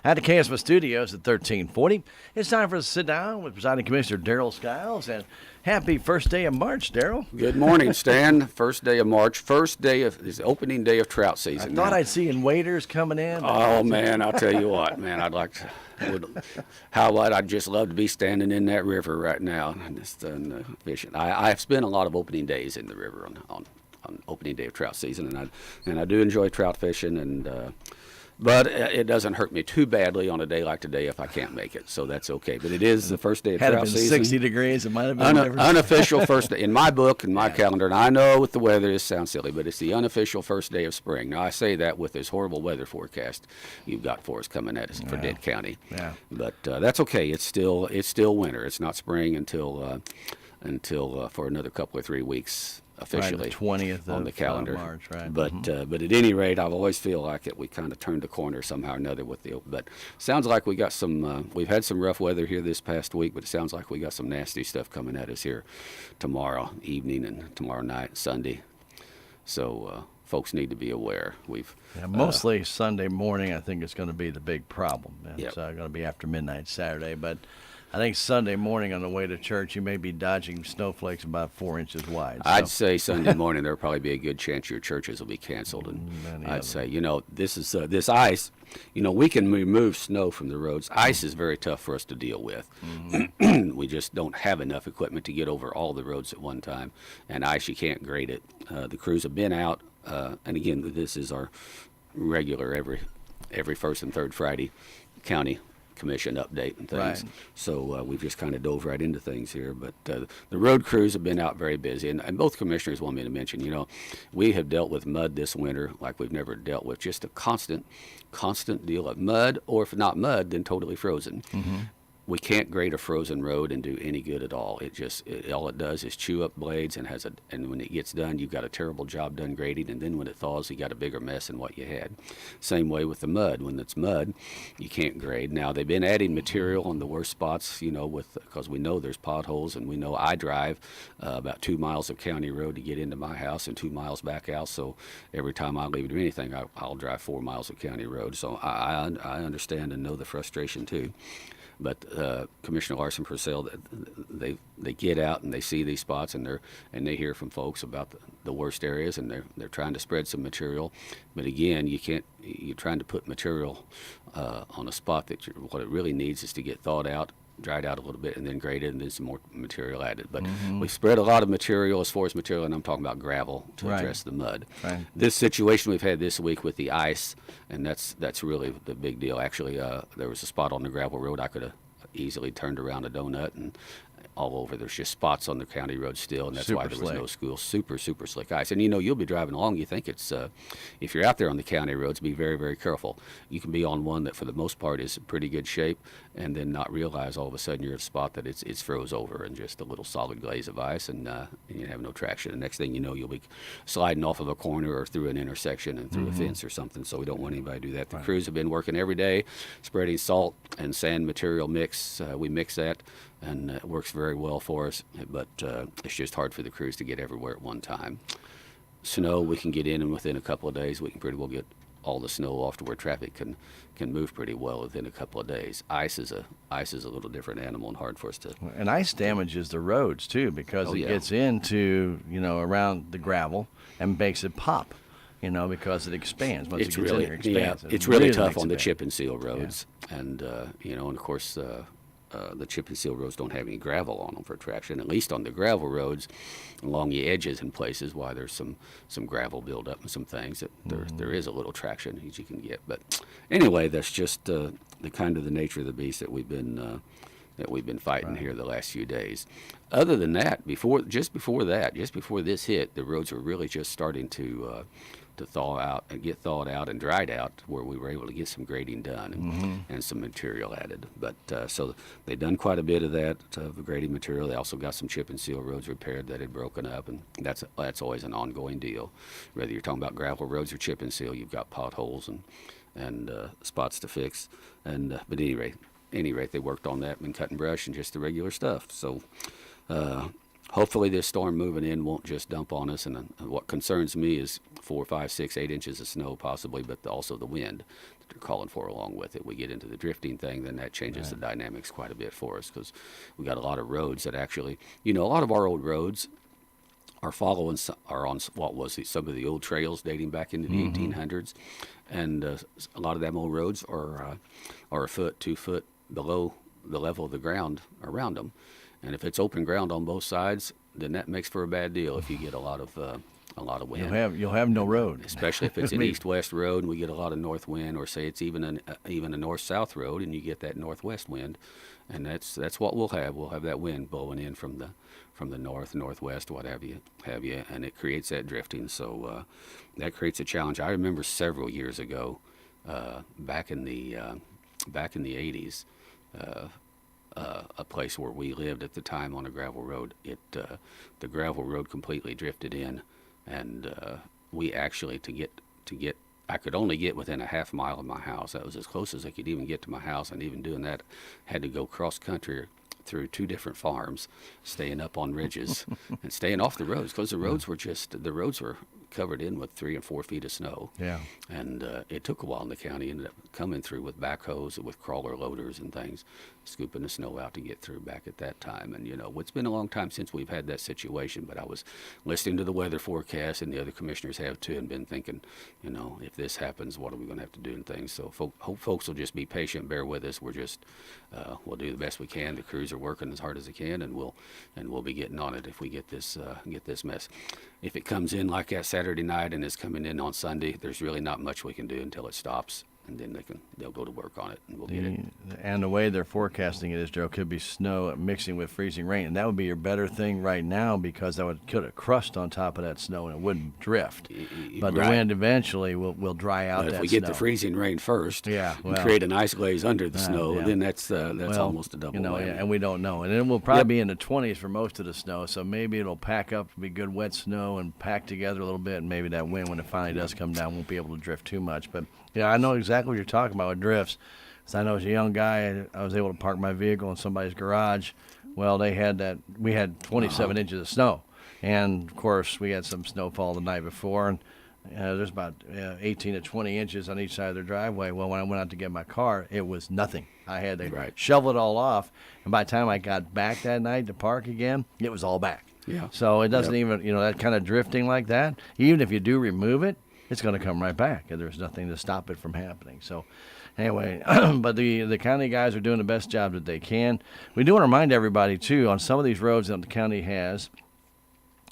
At the KSMO studios at 1340. It's time for us to sit down with Presiding Commissioner Darrell Skiles. And happy first day of March, Darrell. Good morning, Stan. First day of March. First day of is opening day of trout season. I thought I'd see waders coming in. Oh man, I'll tell you what, man. I'd like to. I'd just love to be standing in that river right now and just fishing. I've spent a lot of opening days in the river on opening day of trout season, and I do enjoy trout fishing, and but it doesn't hurt me too badly on a day like today if I can't make it, so that's okay. But it is the first day of trout season. Had it been 60 degrees, it might have been unofficial first day in my book and my calendar. And I know with the weather it sounds silly, but it's the unofficial first day of spring. Now I say that with this horrible weather forecast you've got for us coming at us for Dent County. Yeah. But that's okay. It's still winter. It's not spring until for another couple or 3 weeks. Officially, right, the 20th on the calendar. March, right? But at any rate, I always feel like we kind of turned the corner somehow or another with the. But sounds like we got some. We've had some rough weather here this past week, but it sounds like we got some nasty stuff coming at us here tomorrow evening and tomorrow night, Sunday. So folks need to be aware. Mostly Sunday morning. I think it's going to be the big problem. It's Yep. going to be after midnight Saturday, but. I think Sunday morning on the way to church, you may be dodging snowflakes about 4 inches wide. I'd say Sunday morning there'll probably be a good chance your churches will be canceled. And I'd say, this is this ice. We can remove snow from the roads. Ice is very tough for us to deal with. Mm-hmm. We just don't have enough equipment to get over all the roads at one time. And ice, you can't grade it. The crews have been out, and again, this is our regular every first and third Friday county commission update and things. Right. So we've just kind of dove right into things here. But the road crews have been out very busy. And both commissioners want me to mention, we have dealt with mud this winter like we've never dealt with. Just a constant deal of mud, or if not mud, then totally frozen. Mm-hmm. We can't grade a frozen road and do any good at all. All it does is chew up blades and when it gets done, you've got a terrible job done grading, and then when it thaws, you got a bigger mess than what you had. Same way with the mud. When it's mud, you can't grade. Now they've been adding material on the worst spots, because we know there's potholes, and we know I drive about 2 miles of county road to get into my house and 2 miles back out. So every time I leave to do anything, I'll drive 4 miles of county road. So I understand and know the frustration too. But Commissioner Larson Purcell, they get out and they see these spots, and they hear from folks about the worst areas, and they're trying to spread some material. But again, you're trying to put material on a spot that what it really needs is to get thawed out, dried out a little bit, and then graded, and then some more material added. But we spread a lot of material, as far as material, and I'm talking about gravel to address the mud. Right. This situation we've had this week with the ice, and that's really the big deal. Actually, there was a spot on the gravel road I could have easily turned around a donut, and all over. There's just spots on the county road still, and that's why there was no school. Super slick ice. And you'll be driving along, you think it's, if you're out there on the county roads, be very, very careful. You can be on one that for the most part is in pretty good shape, and then not realize all of a sudden you're at a spot that it's froze over and just a little solid glaze of ice, and you have no traction. The next thing you know, you'll be sliding off of a corner or through an intersection and through a fence or something, so we don't want anybody to do that. The crews have been working every day, spreading salt and sand material mix. We mix that, and it works very well for us, but it's just hard for the crews to get everywhere at one time. Snow, we can get in, and within a couple of days, we can pretty well get all the snow off to where traffic can move pretty well within a couple of days. Ice is a little different animal and hard for us to. And ice damages the roads too, because it gets into around the gravel and makes it pop. Because it expands. Once it gets in there, it expands. Yeah, it's really tough on the chip and seal roads, and and of course the chip and seal roads don't have any gravel on them for traction. At least on the gravel roads, along the edges in places, why there's some gravel buildup and some things that there is a little traction as you can get. But anyway, that's just the kind of the nature of the beast that we've been fighting here the last few days. Other than that, before this hit, the roads were really just starting to thaw out and get thawed out and dried out, where we were able to get some grading done and some material added. But so they've done quite a bit of that of grading material. They also got some chip and seal roads repaired that had broken up, and that's always an ongoing deal. Whether you're talking about gravel roads or chip and seal, you've got potholes and spots to fix. And but at any rate, they worked on that and cutting brush and just the regular stuff. So hopefully this storm moving in won't just dump on us. And what concerns me is 4, 5, 6, 8 inches of snow possibly, but also the wind that they're calling for along with it. We get into the drifting thing, then that changes the dynamics quite a bit for us, because we got a lot of roads that actually, a lot of our old roads are on what was some of the old trails dating back into the 1800s, and a lot of them old roads are a foot, 2 foot below the level of the ground around them, and if it's open ground on both sides, then that makes for a bad deal if you get a lot of wind. You'll have no road, especially if it's an east-west road and we get a lot of north wind, or say it's even a north-south road and you get that northwest wind, and that's what we'll have. We'll have that wind blowing in from the north, northwest, what have you, and it creates that drifting. So that creates a challenge. I remember several years ago, back in the 80s, a place where we lived at the time on a gravel road. The gravel road completely drifted in, and we actually to get I could only get within a half mile of my house. That was as close as I could even get to my house, and even doing that, had to go cross country through 2 different farms, staying up on ridges and staying off the roads, because the roads were covered in with 3 and 4 feet of snow. Yeah. And it took a while, and the county ended up coming through with backhoes, with crawler loaders and things, scooping the snow out to get through back at that time. And, it's been a long time since we've had that situation, but I was listening to the weather forecast, and the other commissioners have too, and been thinking, if this happens, what are we going to have to do and things. So hope folks will just be patient, bear with us. We're just, we'll do the best we can. The crews are working as hard as they can, and we'll be getting on it if we get this mess. If it comes in like that Saturday night and is coming in on Sunday, there's really not much we can do until it stops, and then they'll go to work on it, and we'll get it. And the way they're forecasting it is, Joe, could be snow mixing with freezing rain, and that would be your better thing right now, because that would put a crust on top of that snow and it wouldn't drift. But the wind eventually will dry out that snow. If we get the freezing rain first, and create an ice glaze under the snow, then that's almost a double whammy. And we don't know. And it will probably be in the 20s for most of the snow, so maybe it'll pack up to be good wet snow and pack together a little bit, and maybe that wind, when it finally does come down, won't be able to drift too much. But I know exactly what you're talking about with drifts. So I know as a young guy, I was able to park my vehicle in somebody's garage. Well, we had 27 inches of snow. And, of course, we had some snowfall the night before, and there's about 18 to 20 inches on each side of their driveway. Well, when I went out to get my car, it was nothing. I had to shovel it all off, and by the time I got back that night to park again, it was all back. Yeah. So it doesn't even, that kind of drifting like that, even if you do remove it, it's going to come right back, and there's nothing to stop it from happening. So anyway, but the county guys are doing the best job that they can. We do want to remind everybody, too, on some of these roads that the county has,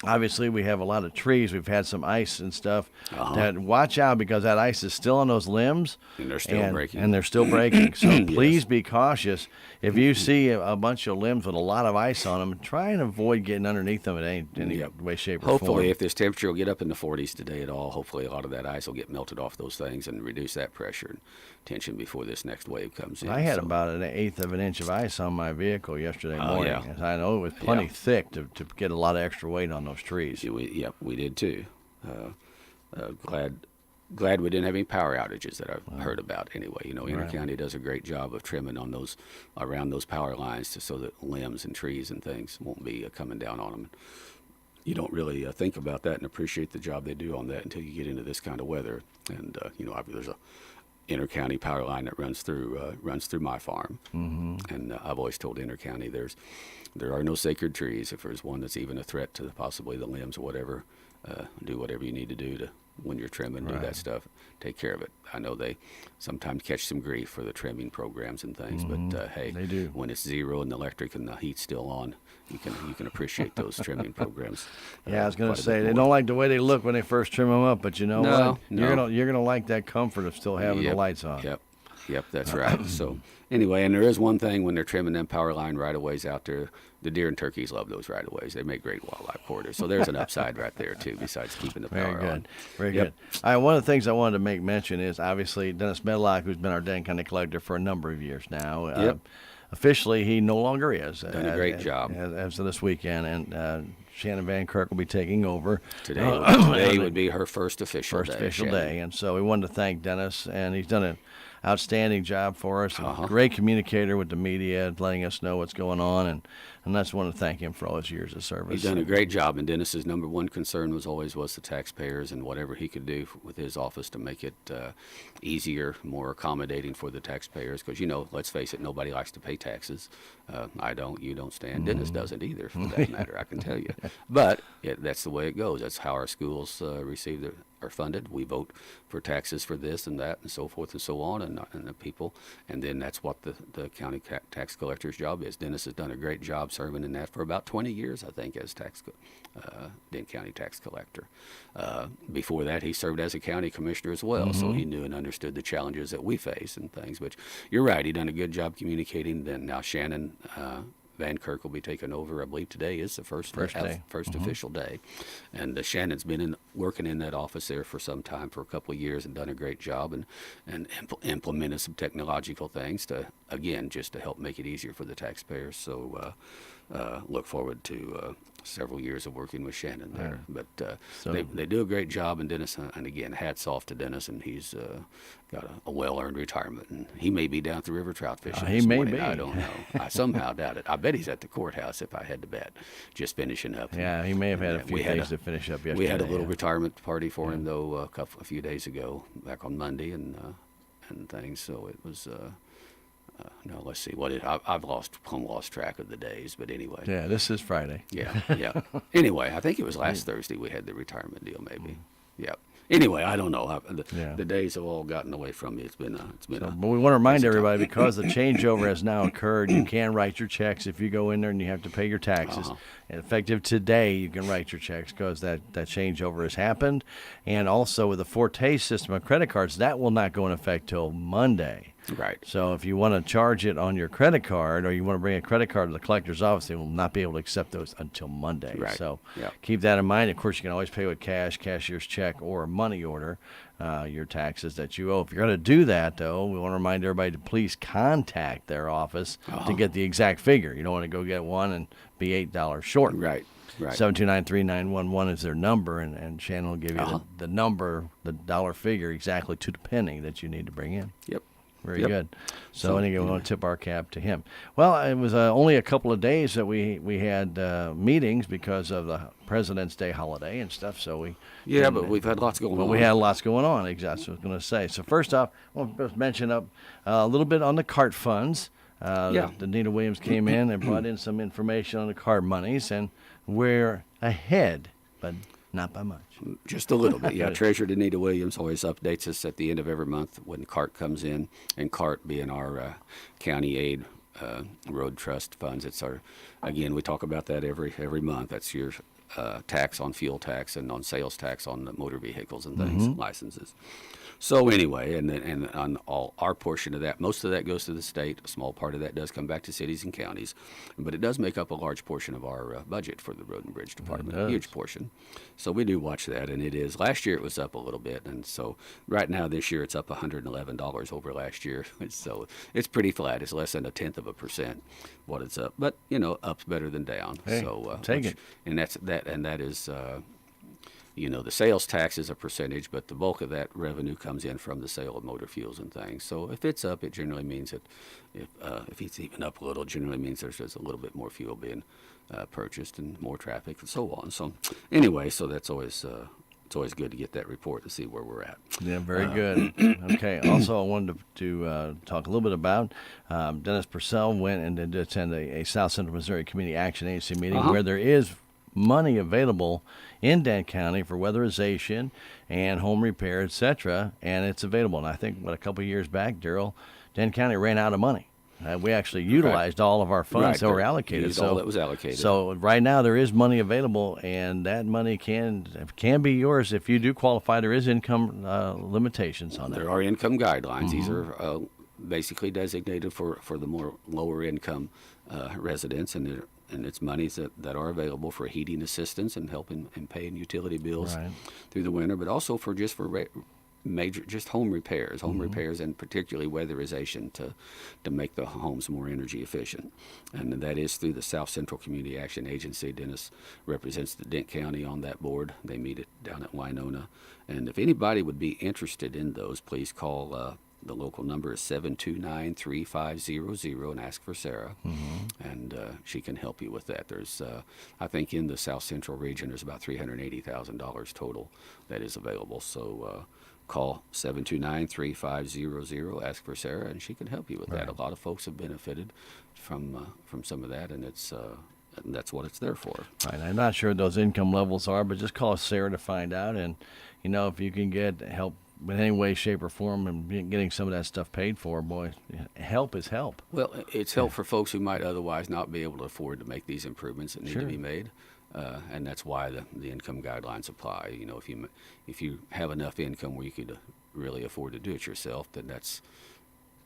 obviously we have a lot of trees. We've had some ice and stuff. That watch out, because that ice is still on those limbs. And they're still breaking. And they're still breaking. So please be cautious. If you see a bunch of limbs with a lot of ice on them, try and avoid getting underneath them in any way, shape, or form. Hopefully, if this temperature will get up in the 40s today at all, hopefully a lot of that ice will get melted off those things and reduce that pressure and tension before this next wave comes in. I had about an eighth of an inch of ice on my vehicle yesterday morning. And I know it was plenty thick to get a lot of extra weight on those trees. We did too. Glad we didn't have any power outages that I've heard about. Anyway, Intercounty does a great job of trimming on those around those power lines, so that limbs and trees and things won't be coming down on them. You don't really think about that and appreciate the job they do on that until you get into this kind of weather. And there's a Intercounty power line that runs through my farm, and I've always told Intercounty there are no sacred trees. If there's one that's even a threat to possibly the limbs or whatever, do whatever you need to do to, when you're trimming, do that stuff. Take care of it. I know they sometimes catch some grief for the trimming programs and things, but hey, they do. When it's zero and the electric and the heat's still on, you can appreciate those trimming programs. I was going to say, they don't like the way they look when they first trim them up, but what? You're gonna like that comfort of still having the lights on. Yep, that's right. So anyway, and there is one thing when they're trimming them power line right-of-ways out there, the deer and turkeys love those right-of-ways. They make great wildlife corridors. So there's an upside right there, too, besides keeping the power on. Very good. All right, one of the things I wanted to make mention is, obviously, Dennis Medlock, who's been our Dent County collector for a number of years now. Officially, he no longer is. Done a great job. As of this weekend, and Shannon Van Kirk will be taking over. Today would be her first official day. And so we wanted to thank Dennis, and he's done an outstanding job for us. Great communicator with the media, letting us know what's going on. And And I just want to thank him for all his years of service. He's done a great job, and Dennis's number one concern was the taxpayers and whatever he could do with his office to make it easier, more accommodating for the taxpayers. Because, let's face it, nobody likes to pay taxes. I don't, you don't, Stan. Dennis doesn't either, for that matter, I can tell you. But that's the way it goes. That's how our schools are funded. We vote for taxes for this and that and so forth and so on, and the people, and then that's what the county tax collector's job is. Dennis has done a great job serving in that for about 20 years, I think, as Dent County tax collector. Before that, he served as a county commissioner as well, so he knew and understood the challenges that we face and things. But you're right, he done a good job communicating. Then now Shannon Van Kirk will be taking over. I believe today is the first official day. And Shannon's been working in that office there for some time, for a couple of years, and done a great job and implemented some technological things just to help make it easier for the taxpayers. So look forward to several years of working with Shannon there. But they do a great job, and Dennis, and again, hats off to Dennis, and he's got a well-earned retirement, and he may be down at the river trout fishing this morning. I don't know. I somehow doubt it. I bet he's at the courthouse, if I had to bet, just finishing up. Yeah, he may have had a few days to finish up yesterday. We had a little retirement party for him, though, a few days ago, back on Monday, and things, so it was... no, let's see. I've lost track of the days, but anyway. Yeah, this is Friday. Yeah. Anyway, I think it was last Thursday we had the retirement deal, maybe. Yeah. Anyway, I don't know. The days have all gotten away from me. It's been. But we want to remind everybody, because the changeover has now occurred, you can write your checks if you go in there and you have to pay your taxes. And effective today, you can write your checks because that changeover has happened. And also with the Forte system of credit cards, that will not go in effect till Monday. Right. So if you want to charge it on your credit card, or you want to bring a credit card to the collector's office, they will not be able to accept those until Monday. Right. So keep that in mind. Of course, you can always pay with cash, cashier's check, or a money order, your taxes that you owe. If you're going to do that, though, we want to remind everybody to please contact their office to get the exact figure. You don't want to go get one and be $8 short. Right. 729-3911 is their number, and Shannon will give you the number, the dollar figure exactly to the penny that you need to bring in. Yep. Very good. So anyway, we want to tip our cap to him. Well, it was only a couple of days that we had meetings because of the President's Day holiday and stuff. So but we've had lots going on. We had lots going on. Exactly what I was going to say. So first off, I want to mention a little bit on the CART funds. Nita Williams came in and brought in some information on the CART monies, and we're ahead, but not by much. Just a little bit, yeah. Treasurer Anita Williams always updates us at the end of every month when CART comes in, and CART being our county aid road trust funds. It's we talk about that every month. That's your tax on fuel tax and on sales tax on the motor vehicles and things, licenses. So anyway, and on all our portion of that, most of that goes to the state. A small part of that does come back to cities and counties, but it does make up a large portion of our budget for the Road and Bridge Department, a huge portion. So we do watch that, and it is. Last year it was up a little bit, and so right now this year it's up $111 over last year. So it's pretty flat. It's less than 0.1% what it's up, but up's better than down. Hey, so take it. And that is. The sales tax is a percentage, but the bulk of that revenue comes in from the sale of motor fuels and things. So if it's up, it generally means that if it's even up a little, it generally means there's just a little bit more fuel being purchased and more traffic and so on. So anyway, so that's always it's always good to get that report to see where we're at. Yeah, very good. Okay. Also, I wanted to talk a little bit about Dennis Purcell went and did attend a South Central Missouri Community Action Agency meeting where there is money available in Dent County for weatherization and home repair, etc., and it's available. And I think a couple of years back, Darrell, Dent County ran out of money. We actually utilized all of our funds that were allocated. Used all that was allocated. So right now there is money available, and that money can be yours if you do qualify. There is income limitations on that. There are income guidelines. These are basically designated for the more lower income residents, and it's monies that are available for heating assistance and helping and paying utility bills through the winter, but also for major home repairs, and particularly weatherization to make the homes more energy efficient. And that is through the South Central Community Action Agency. Dennis represents the Dent County on that board. They meet down at Winona. And if anybody would be interested in those, please call The local number is 729-3500, and ask for Sarah, and she can help you with that. There's, I think in the South Central region, there's about $380,000 total that is available. So call 729-3500, ask for Sarah, and she can help you with that. A lot of folks have benefited from some of that, and that's what it's there for. Right. I'm not sure what those income levels are, but just call Sarah to find out. And, if you can get help in any way, shape, or form and getting some of that stuff paid for, boy, help is help. Well, it's help for folks who might otherwise not be able to afford to make these improvements that need to be made. And that's why the income guidelines apply. If you have enough income where you could really afford to do it yourself, then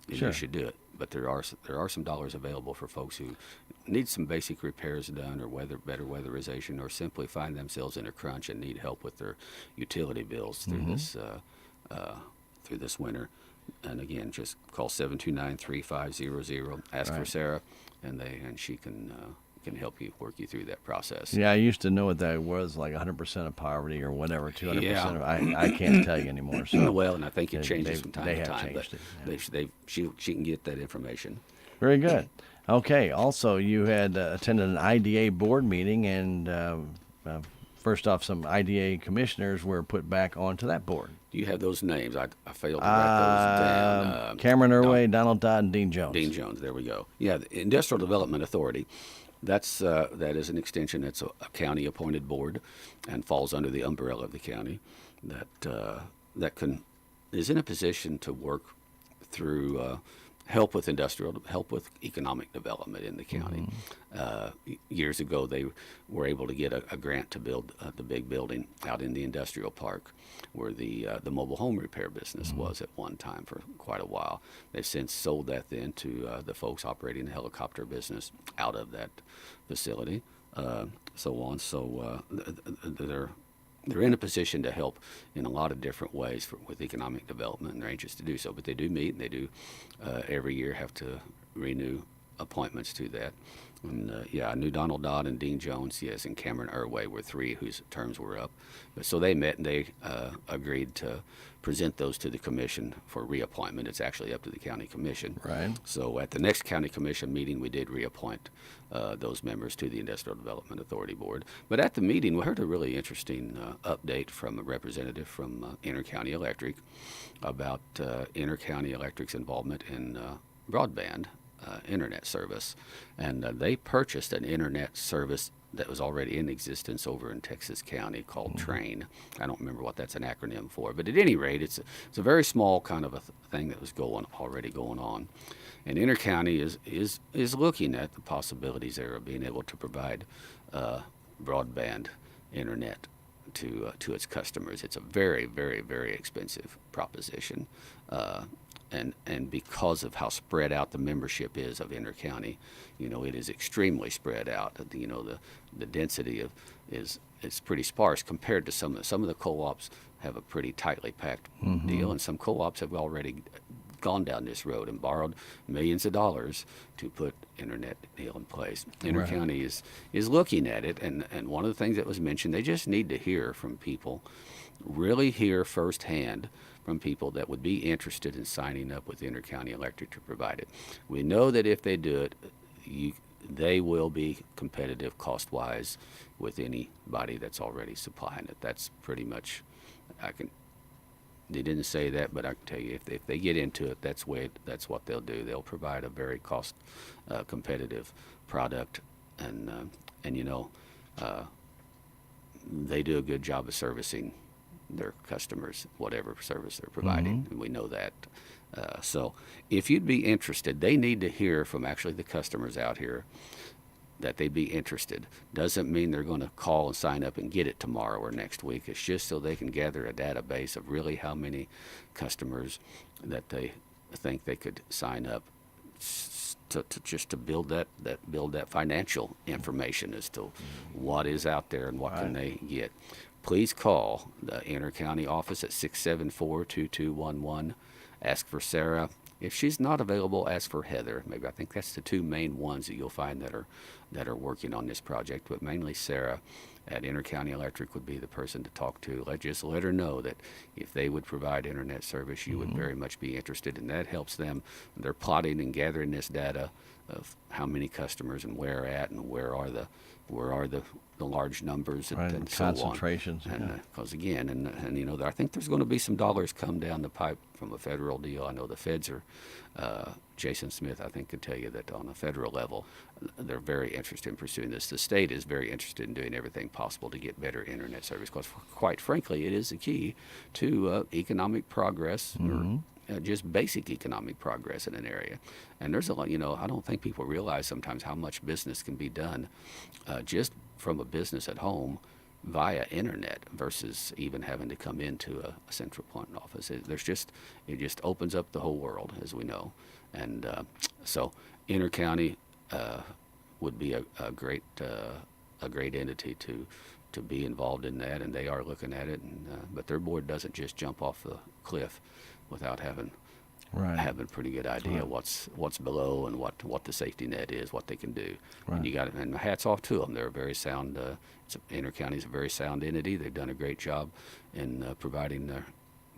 you should do it. But there are some dollars available for folks who need some basic repairs done, or better weatherization, or simply find themselves in a crunch and need help with their utility bills through this winter. And again, just call 729-3500, ask for Sarah, and she can help you, work you through that process. Yeah, I used to know what that was, like 100% of poverty or whatever, 200% of, I can't tell you anymore. So well, and I think it changes from time to time. Changed it. But she can get that information. Very good. Okay, also you had attended an IDA board meeting, and first off, some IDA commissioners were put back onto that board. Do you have those names? I failed to write those down. Cameron Irway, Donald Dodd, and Dean Jones. Dean Jones, there we go. Yeah, the Industrial Development Authority, that is an extension. It's a county-appointed board and falls under the umbrella of the county that is in a position to work through help with economic development in the county. Years ago, they were able to get a grant to build the big building out in the industrial park where the mobile home repair business was at one time for quite a while. They've since sold that then to the folks operating the helicopter business out of that facility, so on. So they're in a position to help in a lot of different ways with economic development, and they're anxious to do so. But they do meet, and they do every year have to renew appointments to that. And I knew Donald Dodd and Dean Jones, yes, and Cameron Irway were three whose terms were up. But so they met, and they agreed to present those to the commission for reappointment. It's actually up to the county commission. Right. So at the next county commission meeting, we did reappoint those members to the Industrial Development Authority Board. But at the meeting, we heard a really interesting update from a representative from Intercounty Electric about Intercounty Electric's involvement in broadband internet service. And they purchased an internet service that was already in existence over in Texas County called TRAIN. I don't remember what that's an acronym for, but at any rate, it's a very small kind of a thing that was already going on. And Intercounty is looking at the possibilities there of being able to provide broadband internet to its customers. It's a very, very, very expensive proposition. And because of how spread out the membership is of Intercounty, it is extremely spread out. The density is pretty sparse compared to some of the co-ops have a pretty tightly packed deal, and some co-ops have already gone down this road and borrowed millions of dollars to put internet deal in place. Intercounty is looking at it, and one of the things that was mentioned, they just need to hear from people, really hear firsthand from people that would be interested in signing up with Intercounty Electric to provide it. We know that if they do it, they will be competitive cost-wise with anybody that's already supplying it. That's pretty much, they didn't say that, but I can tell you, if they get into it, that's what they'll do. They'll provide a very cost competitive product, and they do a good job of servicing their customers, whatever service they're providing, and we know that. So if you'd be interested, they need to hear from actually the customers out here that they'd be interested. Doesn't mean they're going to call and sign up and get it tomorrow or next week. It's just so they can gather a database of really how many customers that they think they could sign up to build that financial information as to what is out there and what can they get. Please call the Intercounty office at 674-2211. Ask for Sarah, If she's not available, ask for Heather. Maybe I think that's the two main ones that you'll find that are working on this project, but mainly Sarah at Intercounty Electric would be the person to talk to. Just let her know that if they would provide internet service, you would very much be interested, and that helps them. They're plotting and gathering this data of how many customers and where at, and where are the large numbers and, Right, and so on. concentrations. And because again, and you know, I think there's going to be some dollars come down the pipe from a federal deal. I know the feds are. Jason Smith, I think, could tell you that on a federal level, they're very interested in pursuing this. The state is very interested in doing everything possible to get better internet service, because quite frankly, it is the key to economic progress, or just basic economic progress in an area. And there's a lot, you know, I don't think people realize sometimes how much business can be done just from a business at home via internet versus even having to come into a central point office. It just opens up the whole world, as we know. And so Intercounty would be a great entity to be involved in that, and they are looking at it. And, but their board doesn't just jump off the cliff without having a pretty good idea what's below and what the safety net is, what they can do. And you got, and hats off to them. They're a very sound. Intercounty is a very sound entity. They've done a great job in providing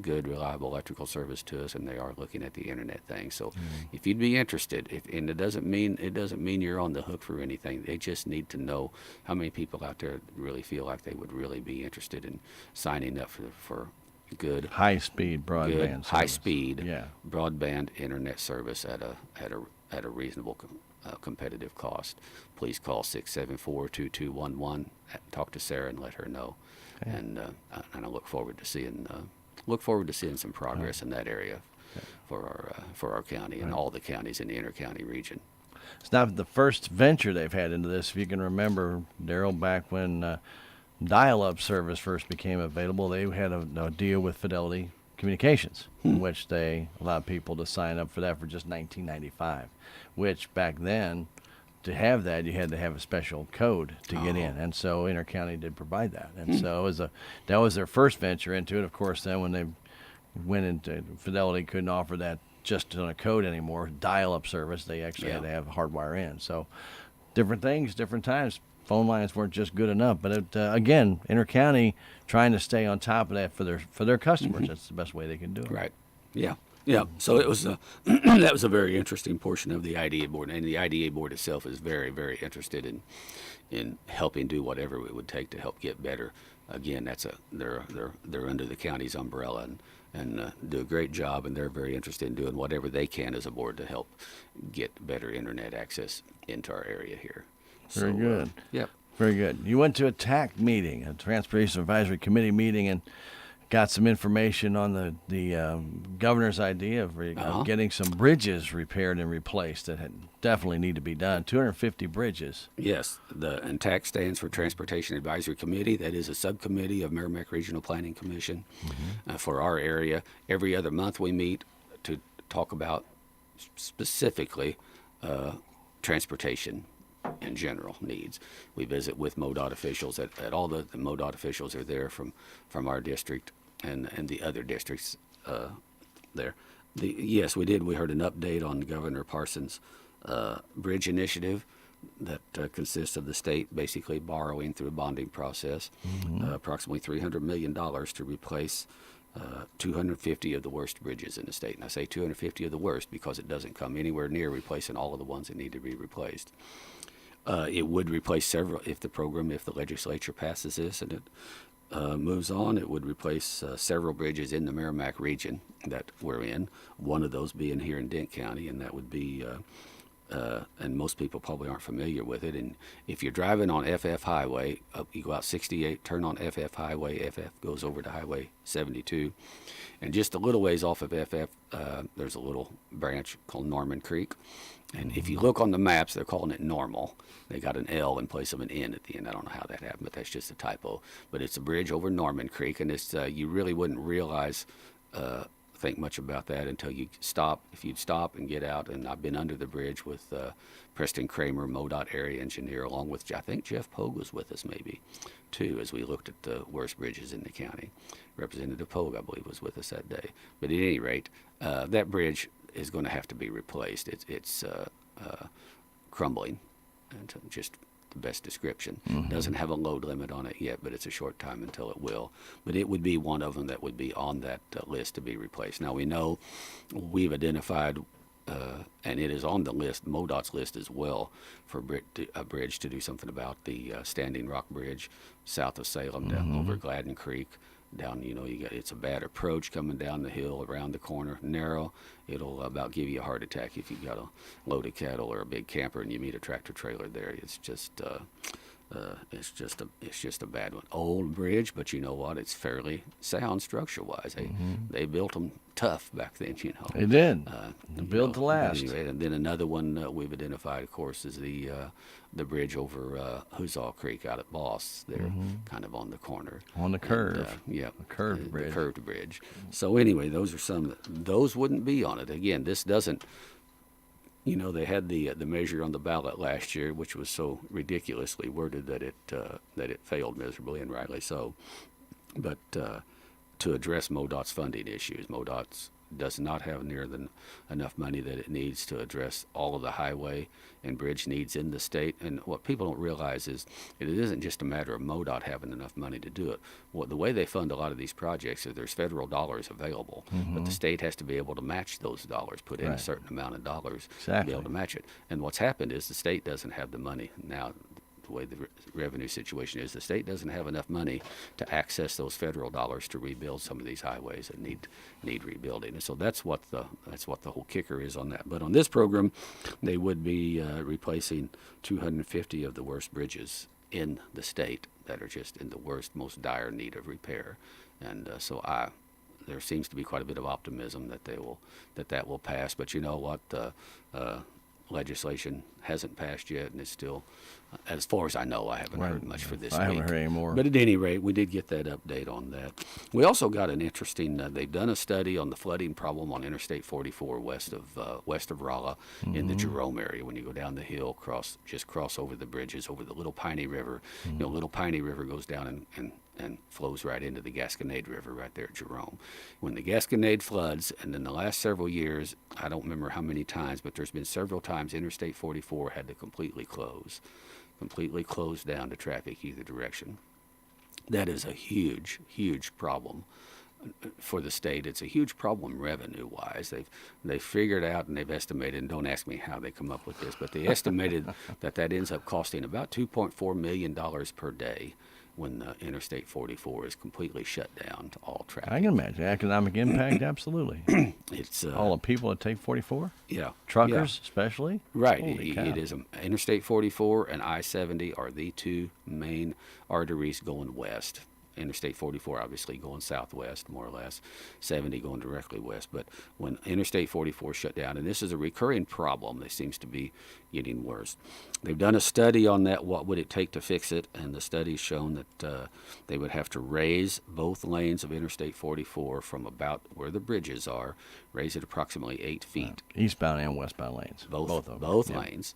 good, reliable electrical service to us, and they are looking at the internet thing. So, if you'd be interested, and it doesn't mean you're on the hook for anything. They just need to know how many people out there really feel like they would really be interested in signing up for good high-speed broadband high-speed broadband internet service at a reasonable competitive cost. Please call 674-2211. Talk to Sarah and let her know. Okay. And I look forward to seeing some progress in that area for our county and all the counties in the Intercounty region. It's not the first venture they've had into this. If you can remember, Darrell, back when dial-up service first became available, they had a deal with Fidelity Communications, in which they allowed people to sign up for that for just $19.95, which back then, to have that, you had to have a special code to get in, and so Intercounty did provide that. And so that was their first venture into it. Of course, then when they went into Fidelity, couldn't offer that just on a code anymore, dial-up service. They actually had to have hardwire in. So different things, different times. Phone lines weren't just good enough, but again, Intercounty trying to stay on top of that for their customers. That's the best way they can do it. Right. Yeah. Yeah. So it was that was a very interesting portion of the IDA board, and the IDA board itself is very, very interested in helping do whatever it would take to help get better. Again, they're under the county's umbrella and do a great job, and they're very interested in doing whatever they can as a board to help get better internet access into our area here. Very good. Yep. Very good. You went to a TAC meeting, a Transportation Advisory Committee meeting, and got some information on the governor's idea of getting some bridges repaired and replaced that definitely need to be done. 250 bridges. Yes. And TAC stands for Transportation Advisory Committee. That is a subcommittee of Merrimack Regional Planning Commission for our area. Every other month we meet to talk about specifically transportation in general needs. We visit with MoDOT officials. At all the MoDOT officials are there from our district and the other districts there. Yes, we did. We heard an update on Governor Parsons' bridge initiative that consists of the state basically borrowing through a bonding process approximately $300 million to replace 250 of the worst bridges in the state. And I say 250 of the worst because it doesn't come anywhere near replacing all of the ones that need to be replaced. It would replace several if the legislature passes this and it moves on. It would replace several bridges in the Merrimack region that we're in, one of those being here in Dent County, and that would be, and most people probably aren't familiar with it. And if you're driving on FF Highway, you go out 68, turn on FF Highway, FF goes over to Highway 72. And just a little ways off of FF, there's a little branch called Norman Creek. And if you look on the maps, they're calling it Normal. They got an L in place of an N at the end. I don't know how that happened, but that's just a typo. But it's a bridge over Norman Creek, and it's you really wouldn't think much about that until you stop. If you'd stop and get out, and I've been under the bridge with Preston Kramer, MoDOT area engineer, along with, I think Jeff Pogue was with us maybe, too, as we looked at the worst bridges in the county. Representative Pogue, I believe, was with us that day. But at any rate, that bridge is going to have to be replaced. It's crumbling, and just the best description. Doesn't have a load limit on it yet, but it's a short time until it will. But it would be one of them that would be on that list to be replaced. Now we know we've identified, and it is on the list, MoDOT's list as well, for a bridge to do something about the Standing Rock Bridge south of Salem down over Gladden Creek. Down, it's a bad approach coming down the hill around the corner, narrow. It'll about give you a heart attack if you've got a load of cattle or a big camper and you meet a tractor trailer there. It's just a bad one. Old bridge, but you know what? It's fairly sound structure-wise. They built them tough back then. They did. Built to last. Anyway, and then another one we've identified, of course, is the bridge over Huzzah Creek out at Boss. They're kind of on the corner. On the curve. The curved bridge. The curved bridge. So anyway, those are some. Those wouldn't be on it. Again, this doesn't. They had the measure on the ballot last year, which was so ridiculously worded that it failed miserably, and rightly so. But to address MoDOT's funding issues, MoDOT does not have enough money that it needs to address all of the highway and bridge needs in the state. And what people don't realize is it isn't just a matter of MoDOT having enough money to do it. The way they fund a lot of these projects is there's federal dollars available, but the state has to be able to match those dollars, put in a certain amount of dollars to be able to match it. And what's happened is the state doesn't have the money now. The way the revenue situation is, the state doesn't have enough money to access those federal dollars to rebuild some of these highways that need rebuilding. And so that's what the whole kicker is on that. But on this program, they would be replacing 250 of the worst bridges in the state that are just in the worst, most dire need of repair. And so there seems to be quite a bit of optimism that will pass. But you know what? Legislation hasn't passed yet, and it's still, as far as I know, I haven't heard much for this week. I haven't heard any more. But at any rate, we did get that update on that. We also got an interesting, they've done a study on the flooding problem on Interstate 44 west of Rolla in the Jerome area. When you go down the hill, cross over the bridges, over the Little Piney River. Little Piney River goes down and flows right into the Gasconade River right there at Jerome. When the Gasconade floods, and in the last several years, I don't remember how many times, but there's been several times Interstate 44 had to completely close down to traffic either direction. That is a huge, huge problem for the state. It's a huge problem revenue-wise. They've figured out and they've estimated, and don't ask me how they come up with this, but they estimated that ends up costing about $2.4 million per day when Interstate 44 is completely shut down to all traffic. I can imagine economic impact. Absolutely. It's all the people that take 44. Yeah, truckers especially. Right. Holy cow. It is Interstate 44 and I-70 are the two main arteries going west. Interstate 44 obviously going southwest, more or less, 70 going directly west. But when Interstate 44 shut down, and this is a recurring problem, it seems to be getting worse. They've done a study on that, what would it take to fix it, and the study's shown that they would have to raise both lanes of Interstate 44 from about where the bridges are, raise it approximately 8 feet. Eastbound and westbound lanes. Both of them. Both lanes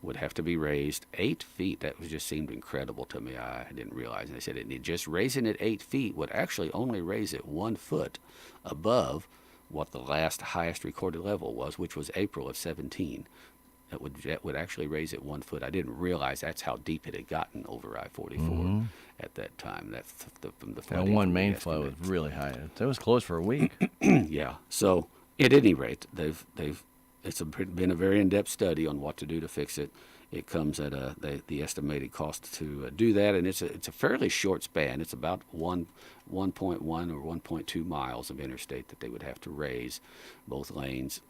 would have to be raised 8 feet. That just seemed incredible to me. I didn't realize. And they said just raising it 8 feet would actually only raise it 1 foot above what the last highest recorded level was, which was April of 17. That would actually raise it 1 foot. I didn't realize that's how deep it had gotten over I-44 at that time. From the flooding. One main flow was really high. It was closed for a week. Yeah. So at any rate, it's been a very in-depth study on what to do to fix it. It comes at the estimated cost to do that, and it's a fairly short span. It's about 1.1 or 1.2 miles of interstate that they would have to raise both lanes.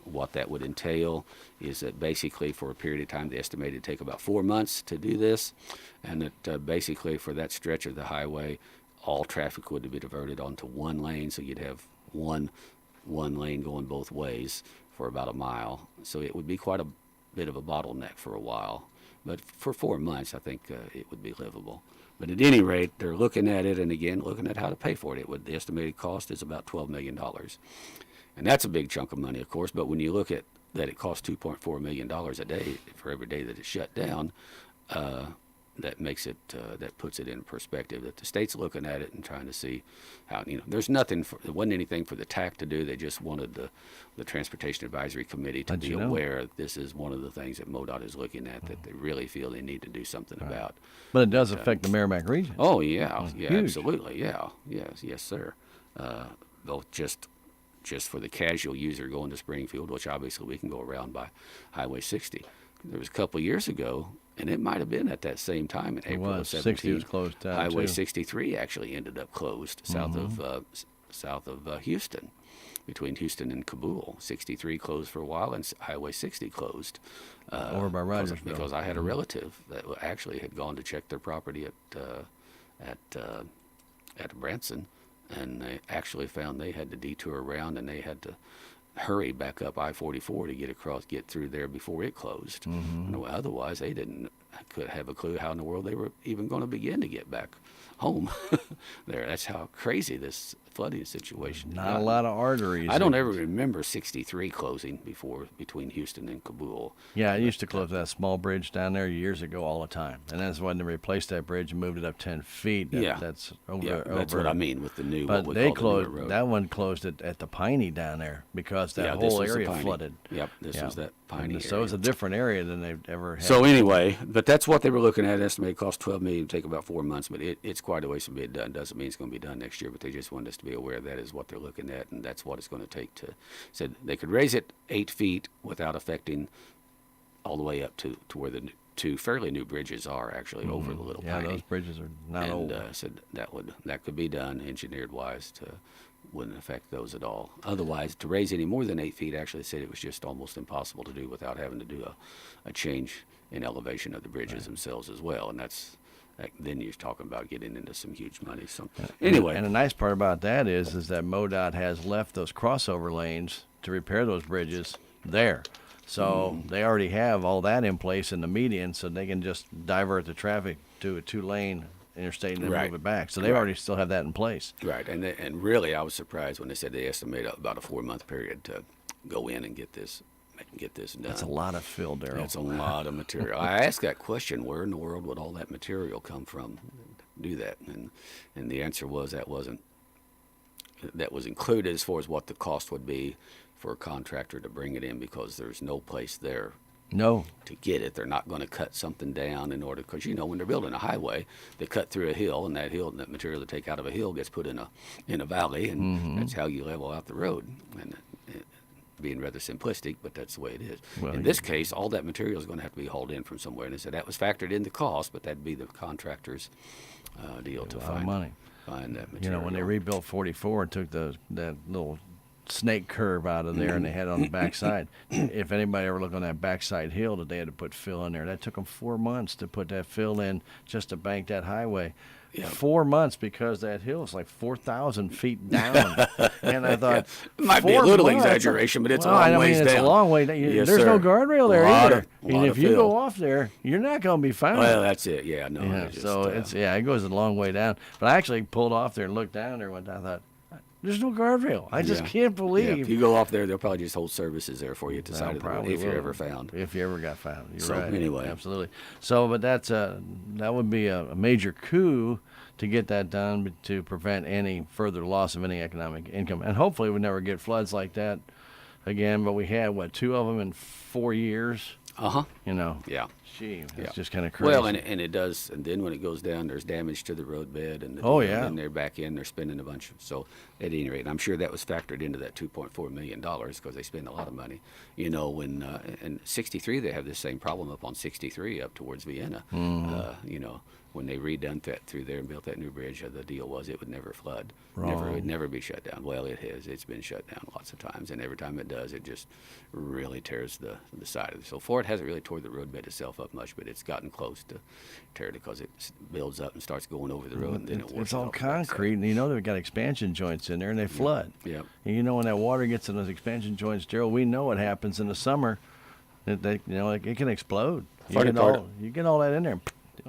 What that would entail is that basically for a period of time, they estimated to take about 4 months to do this, and that basically for that stretch of the highway, all traffic would be diverted onto one lane, so you'd have one lane going both ways for about a mile. So it would be quite a bit of a bottleneck for a while, but for 4 months I think it would be livable. But at any rate, they're looking at it, and again looking at how to pay for it. The estimated cost is about $12 million, and that's a big chunk of money, of course. But when you look at that, it costs $2.4 million a day for every day that it's shut down. that makes it that puts it in perspective that the state's looking at it and trying to see how, there's nothing there wasn't anything for the TAC to do. They just wanted the Transportation Advisory Committee to be aware this is one of the things that MoDOT is looking at that they really feel they need to do something about. But it does affect the Merrimack region. Oh yeah, Huge. Absolutely, yeah, yes sir. Both just for the casual user going to Springfield, which obviously we can go around by Highway 60. There was a couple of years ago, and it might have been at that same time in April of 17. 60 was closed down Highway too. 63 actually ended up closed south of Houston, between Houston and Kabul. 63 closed for a while, and Highway 60 closed. Over by Rogersville. Because I had a relative that actually had gone to check their property at Branson, and they actually found they had to detour around, and they had to hurry back up I-44 to get through there before it closed. Otherwise, they could have a clue how in the world they were even going to begin to get back home there. That's how crazy this flooding situation. Not a lot of arteries. I don't ever remember 63 closing between Houston and Kabul. Yeah, I used to close that small bridge down there years ago all the time, and that's when they replaced that bridge and moved it up 10 feet. That's over. That's what I mean with the new. But what we they call the newer closed road. that one closed at the Piney down there because that this whole was the area Piney. flooded. Yep, this was that Piney area. So it's a different area than they've ever had. So anyway, but that's what they were looking at. Estimated cost $12 million, take about 4 months, but it's quite a ways from being done. Doesn't mean it's going to be done next year, but they just wanted us to be aware that is what they're looking at, and that's what it's going to take to. Said they could raise it 8 feet without affecting all the way up to where the two fairly new bridges are actually over the Little Piney. Yeah, those bridges are not old. And said that could be done engineered wise to wouldn't affect those at all. Otherwise, to raise any more than 8 feet, actually said it was just almost impossible to do without having to do a change in elevation of the bridges themselves as well. And then you're talking about getting into some huge money. So anyway, and the nice part about that is that MoDOT has left those crossover lanes to repair those bridges there. So they already have all that in place in the median, so they can just divert the traffic to a 2-lane interstate and then move it back. So they already still have that in place. Right, and really I was surprised when they said they estimate about a 4-month period to go in and get this done. That's a lot of fill, Darrell. That's a lot of material. I asked that question, where in the world would all that material come from to do that? And the answer was that was included as far as what the cost would be for a contractor to bring it in, because there's no place there to get it. They're not going to cut something down in order, because when they're building a highway, they cut through a hill, and that material they take out of a hill gets put in a valley, and that's how you level out the road. And being rather simplistic, but that's the way it is. Well, in this case, all that material is going to have to be hauled in from somewhere, and they said that was factored in the cost, but that'd be the contractor's deal to find that material. When they rebuilt 44 and took that little snake curve out of there and they had it on the backside. If anybody ever looked on that backside hill that they had to put fill in there, that took them 4 months to put that fill in just to bank that highway. Yeah. 4 months, because that hill is like 4,000 feet down. And I thought, it might be a little exaggeration, but it's a long ways down. It's a long way down. Yes, there's no guardrail there either. And if you go off there, you're not going to be found. Well, that's it. Yeah, no. Yeah, so it goes a long way down. But I actually pulled off there and looked down there one time. I thought, there's no guardrail. I just can't believe. Yeah, if you go off there, they'll probably just hold services there for you at the side of the road if you're ever found. If you ever got found. You're right. Anyway. Absolutely. So, but that would be a major coup to get that done to prevent any further loss of any economic income. And hopefully we never get floods like that again. But we had, 2 of them in 4 years? Uh-huh. Yeah. Gee, it's just kind of crazy. Well, and it does, and then when it goes down, there's damage to the roadbed, and then they're back in, they're spending a bunch. So at any rate, I'm sure that was factored into that $2.4 million, because they spend a lot of money. When in 63 they have this same problem up on 63 up towards Vienna. When they redone that through there and built that new bridge, the deal was it would never flood. It would never be shut down. Well, it has. It's been shut down lots of times, and every time it does, it just really tears the side of it. So Ford hasn't really tore the roadbed itself up much, but it's gotten close to tear it, because it builds up and starts going over the road, and then it's all concrete, and they've got expansion joints in there, and they flood. Yep. And when that water gets in those expansion joints, Darrell, we know what happens in the summer. That it can explode. You get all that in there.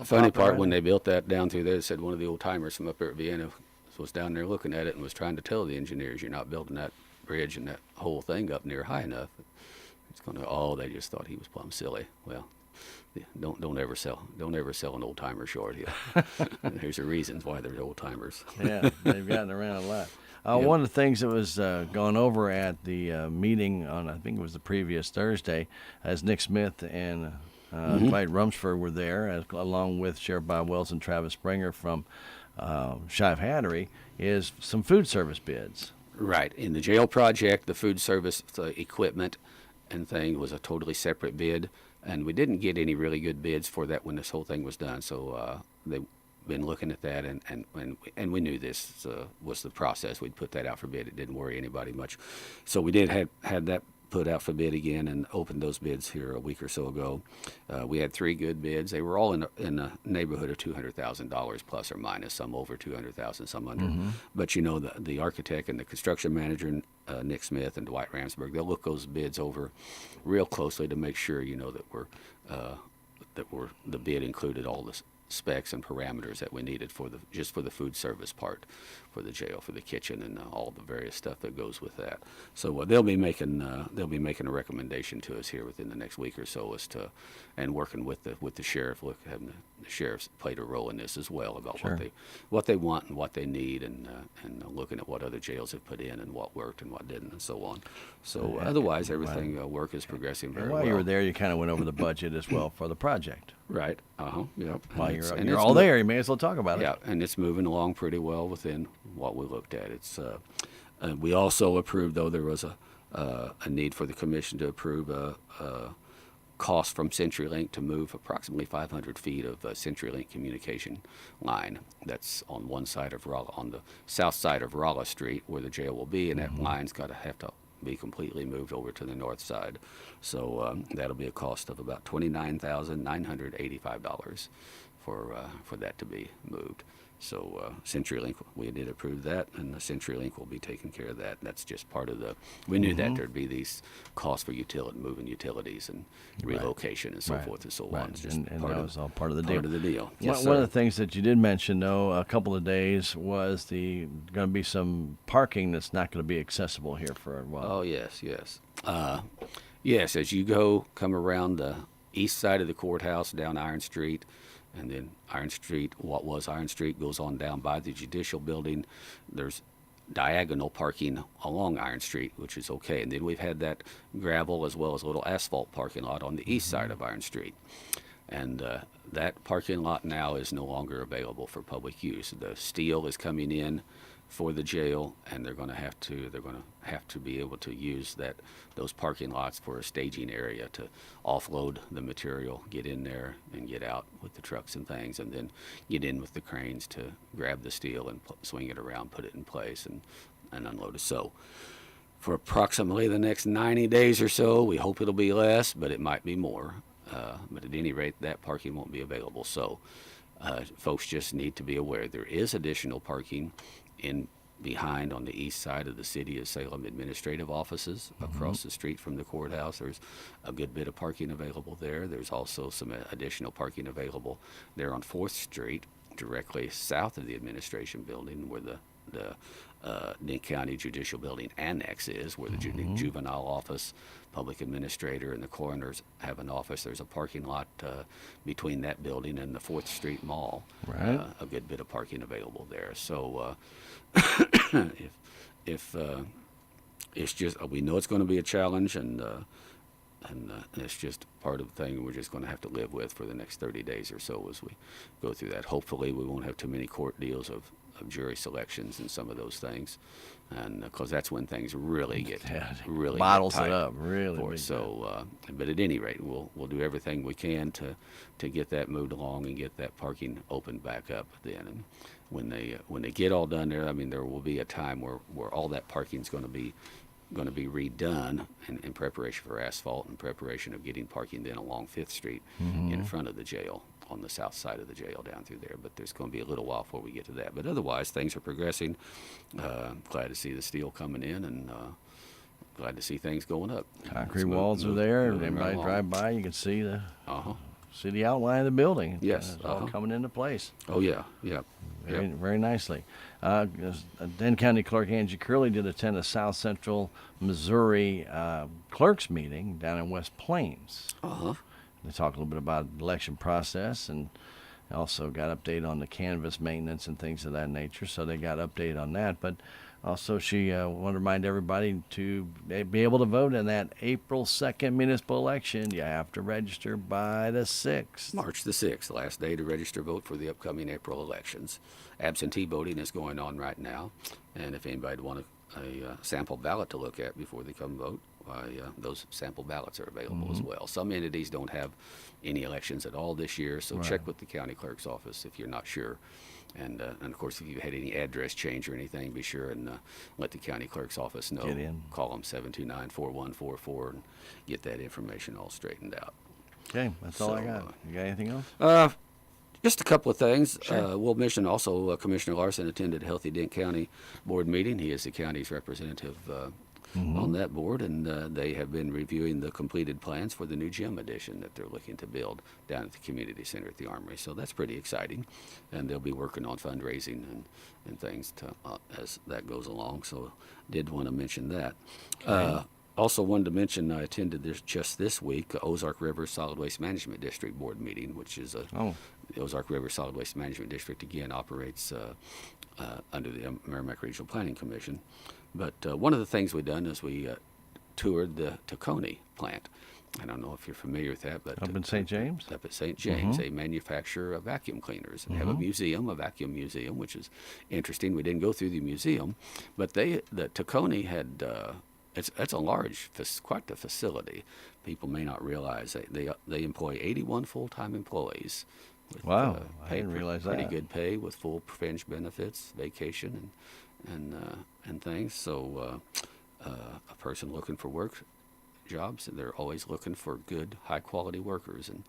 Funny part, when they built that down through there, they said one of the old timers from up there at Vienna was down there looking at it and was trying to tell the engineers, you're not building that bridge and that whole thing up near high enough. It's going to, they just thought he was plumb silly. Well, don't ever sell an old timer short here. There's the reasons why they're old timers. Yeah, they've gotten around a lot. Yep. One of the things that was gone over at the meeting on, I think it was the previous Thursday, as Nick Smith and Clyde Rumsford were there, along with Sheriff Bob Wells and Travis Springer from Shive Hattery, is some food service bids. Right. In the jail project, the food service equipment and thing was a totally separate bid, and we didn't get any really good bids for that when this whole thing was done. So they've been looking at that, and we knew this was the process. We'd put that out for bid. It didn't worry anybody much. So we did had that put out for bid again and opened those bids here a week or so ago. We had 3 good bids. They were all in the neighborhood of $200,000 plus or minus, some over $200,000, some under. But you know, the architect and the construction manager, Nick Smith and Dwight Ramsberg, they'll look those bids over real closely to make sure, you know, that the bid included all the specs and parameters that we needed for the food service part for the jail, for the kitchen, and all the various stuff that goes with that. So they'll be making a recommendation to us here within the next week or so and working with the sheriff. Having the sheriff's played a role in this as well about what they want and what they need, and looking at what other jails have put in and what worked and what didn't and so on. So otherwise, everything work is progressing very well. While you were there, you kind of went over the budget as well for the project. Right. Yep. While you're all there, you may as well talk about it. Yeah, and it's moving along pretty well within what we looked at. It's we also approved, though there was a need for the commission to approve a cost from Centurylink to move approximately 500 feet of Centurylink communication line. That's on one side of Rolla, on the south side of Rolla Street, where the jail will be, and that line's got to have to be completely moved over to the north side. So that'll be a cost of about $29,985 for that to be moved. So Centurylink, we did approve that, and the Centurylink will be taking care of that. That's just part of we knew that there'd be these costs for moving utilities and relocation and so forth and so on. It's just and that was all part of the deal. deal. Part of the deal. Yes, one of the things that you did mention, though, a couple of days was going to be some parking that's not going to be accessible here for a while. Oh, yes. Yes, as you come around the east side of the courthouse down Iron Street, and then what was Iron Street goes on down by the Judicial Building. There's diagonal parking along Iron Street, which is okay. And then we've had that gravel as well as a little asphalt parking lot on the east side of Iron Street. And that parking lot now is no longer available for public use. The steel is coming in for the jail, and they're going to have to be able to use those parking lots for a staging area to offload the material, get in there and get out with the trucks and things, and then get in with the cranes to grab the steel and swing it around, put it in place, and unload it. So for approximately the next 90 days or so, we hope it'll be less, but it might be more. But at any rate, that parking won't be available. So folks just need to be aware there is additional parking behind on the east side of the City of Salem administrative offices across the street from the courthouse. There's a good bit of parking available there. There's also some additional parking available there on 4th Street, directly south of the administration building, where the Dent County Judicial Building Annex is, where the juvenile office, public administrator, and the coroners have an office. There's a parking lot between that building and the 4th Street Mall. Right. A good bit of parking available there. So if it's just, we know it's going to be a challenge, and it's just part of the thing we're just going to have to live with for the next 30 days or so as we go through that. Hopefully we won't have too many court deals of jury selections and some of those things, and because that's when things really bottles get tight it up really. So but at any rate, we'll do everything we can to get that moved along and get that parking opened back up then. And when they get all done there, I mean, there will be a time where all that parking is going to be redone in preparation for asphalt, in preparation of getting parking then along 5th Street in front of the jail, on the south side of the jail down through there. But there's going to be a little while before we get to that. But otherwise, things are progressing. Glad to see the steel coming in, and glad to see things going up. Concrete walls are there. Everybody drive by, you can see the city outline of the building. Yes. It's all coming into place. Oh, yeah. Very nicely. Dent County Clerk Angie Curley did attend a South Central Missouri clerks meeting down in West Plains. They talked a little bit about election process, and also got update on the canvas maintenance and things of that nature. So they got update on that. But also she wanted to remind everybody to be able to vote in that April 2nd municipal election. You have to register by the 6th. March the 6th, last day to register vote for the upcoming April elections. Absentee voting is going on right now, and if anybody wants a sample ballot to look at before they come vote, those sample ballots are available as well. Some entities don't have any elections at all this year, so check with the county clerk's office if you're not sure. And of course, if you've had any address change or anything, be sure and let the county clerk's office know. Get in. Call them 729-4144 and get that information all straightened out. Okay, that's all I got. You got anything else? Just a couple of things. Sure. We'll mention also Commissioner Larson attended Healthy Dent County board meeting. He is the county's representative on that board, and they have been reviewing the completed plans for the new gym addition that they're looking to build down at the community center at the Armory. So that's pretty exciting, and they'll be working on fundraising and things as that goes along. So did want to mention that. Okay. Also wanted to mention I attended just this week Ozark River Solid Waste Management District board meeting, which is the Ozark River Solid Waste Management District again operates under the Merrimack Regional Planning Commission. But one of the things we've done is we toured the Tacony plant. I don't know if you're familiar with that, but Up in St. James? Up at St. James, they manufacture vacuum cleaners and have a museum, a vacuum museum, which is interesting. We didn't go through the museum, but the Tacony had it's a large, quite the facility. People may not realize they employ 81 full-time employees. With, Wow, I didn't realize pretty that. good pay with full fringe benefits, vacation, and things. So a person looking for work jobs, they're always looking for good, high-quality workers. And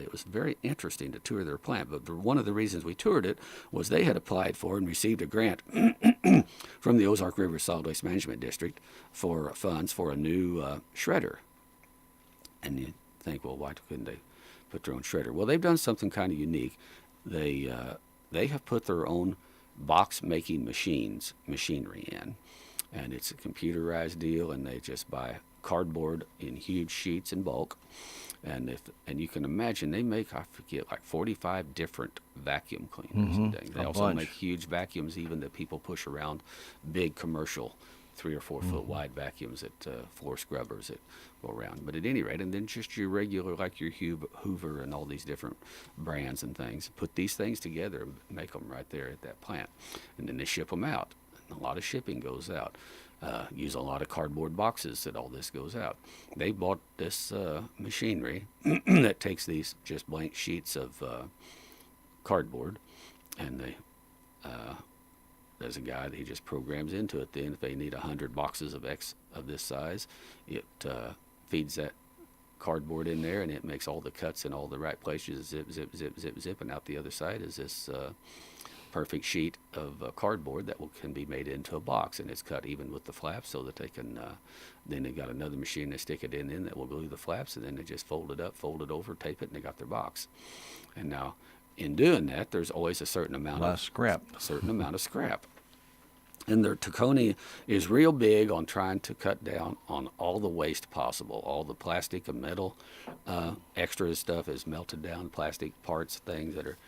it was very interesting to tour their plant. But one of the reasons we toured it was they had applied for and received a grant from the Ozark River Solid Waste Management District for funds for a new shredder. And you think, well, why couldn't they put their own shredder? Well, they've done something kind of unique. They have put their own box-making machinery in, and it's a computerized deal, and they just buy cardboard in huge sheets in bulk. And you can imagine they make, I forget, like 45 different vacuum cleaners and things. They also make huge vacuums even that people push around, big commercial 3 or 4 foot wide vacuums that floor scrubbers that go around. But at any rate, and then just your regular, like your Hoover and all these different brands and things, put these things together and make them right there at that plant. And then they ship them out. And a lot of shipping goes out. Use a lot of cardboard boxes that all this goes out. They bought this machinery that takes these just blank sheets of cardboard, and there's a guy that he just programs into it. Then if they need 100 boxes of this size, it feeds that cardboard in there, and it makes all the cuts in all the right places. Zip, zip, zip, zip, zip, and out the other side is this perfect sheet of cardboard that can be made into a box, and it's cut even with the flaps so that they can then they got another machine they stick it in that will glue the flaps, and then they just fold it up, fold it over, tape it, and they got their box. And now in doing that, there's always a certain amount of scrap. And their Tacony is real big on trying to cut down on all the waste possible. All the plastic and metal extra stuff is melted down, plastic parts, things that are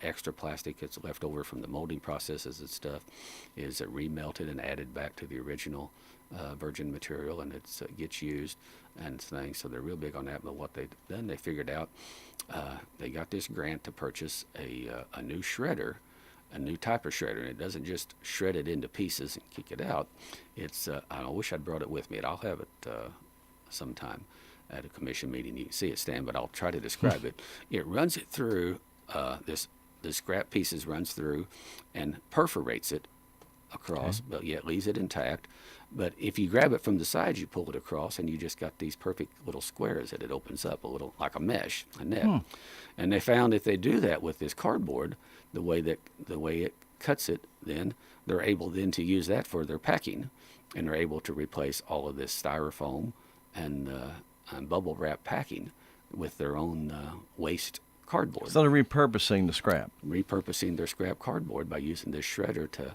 extra plastic that's left over from the molding processes and stuff is remelted and added back to the original virgin material, and it gets used and things. So they're real big on that. But what they've done, they figured out they got this grant to purchase a new shredder, a new type of shredder, and it doesn't just shred it into pieces and kick it out. It's I wish I'd brought it with me. I'll have it sometime at a commission meeting. You can see it, Stan, but I'll try to describe it. It runs it through the scrap pieces, runs through and perforates it across, but yet leaves it intact. But if you grab it from the sides, you pull it across, and you just got these perfect little squares that it opens up, a little like a mesh, a net. And they found if they do that with this cardboard, the way it cuts it, then they're able then to use that for their packing, and they're able to replace all of this styrofoam and bubble wrap packing with their own waste cardboard. So they're repurposing the scrap. Repurposing their scrap cardboard by using this shredder to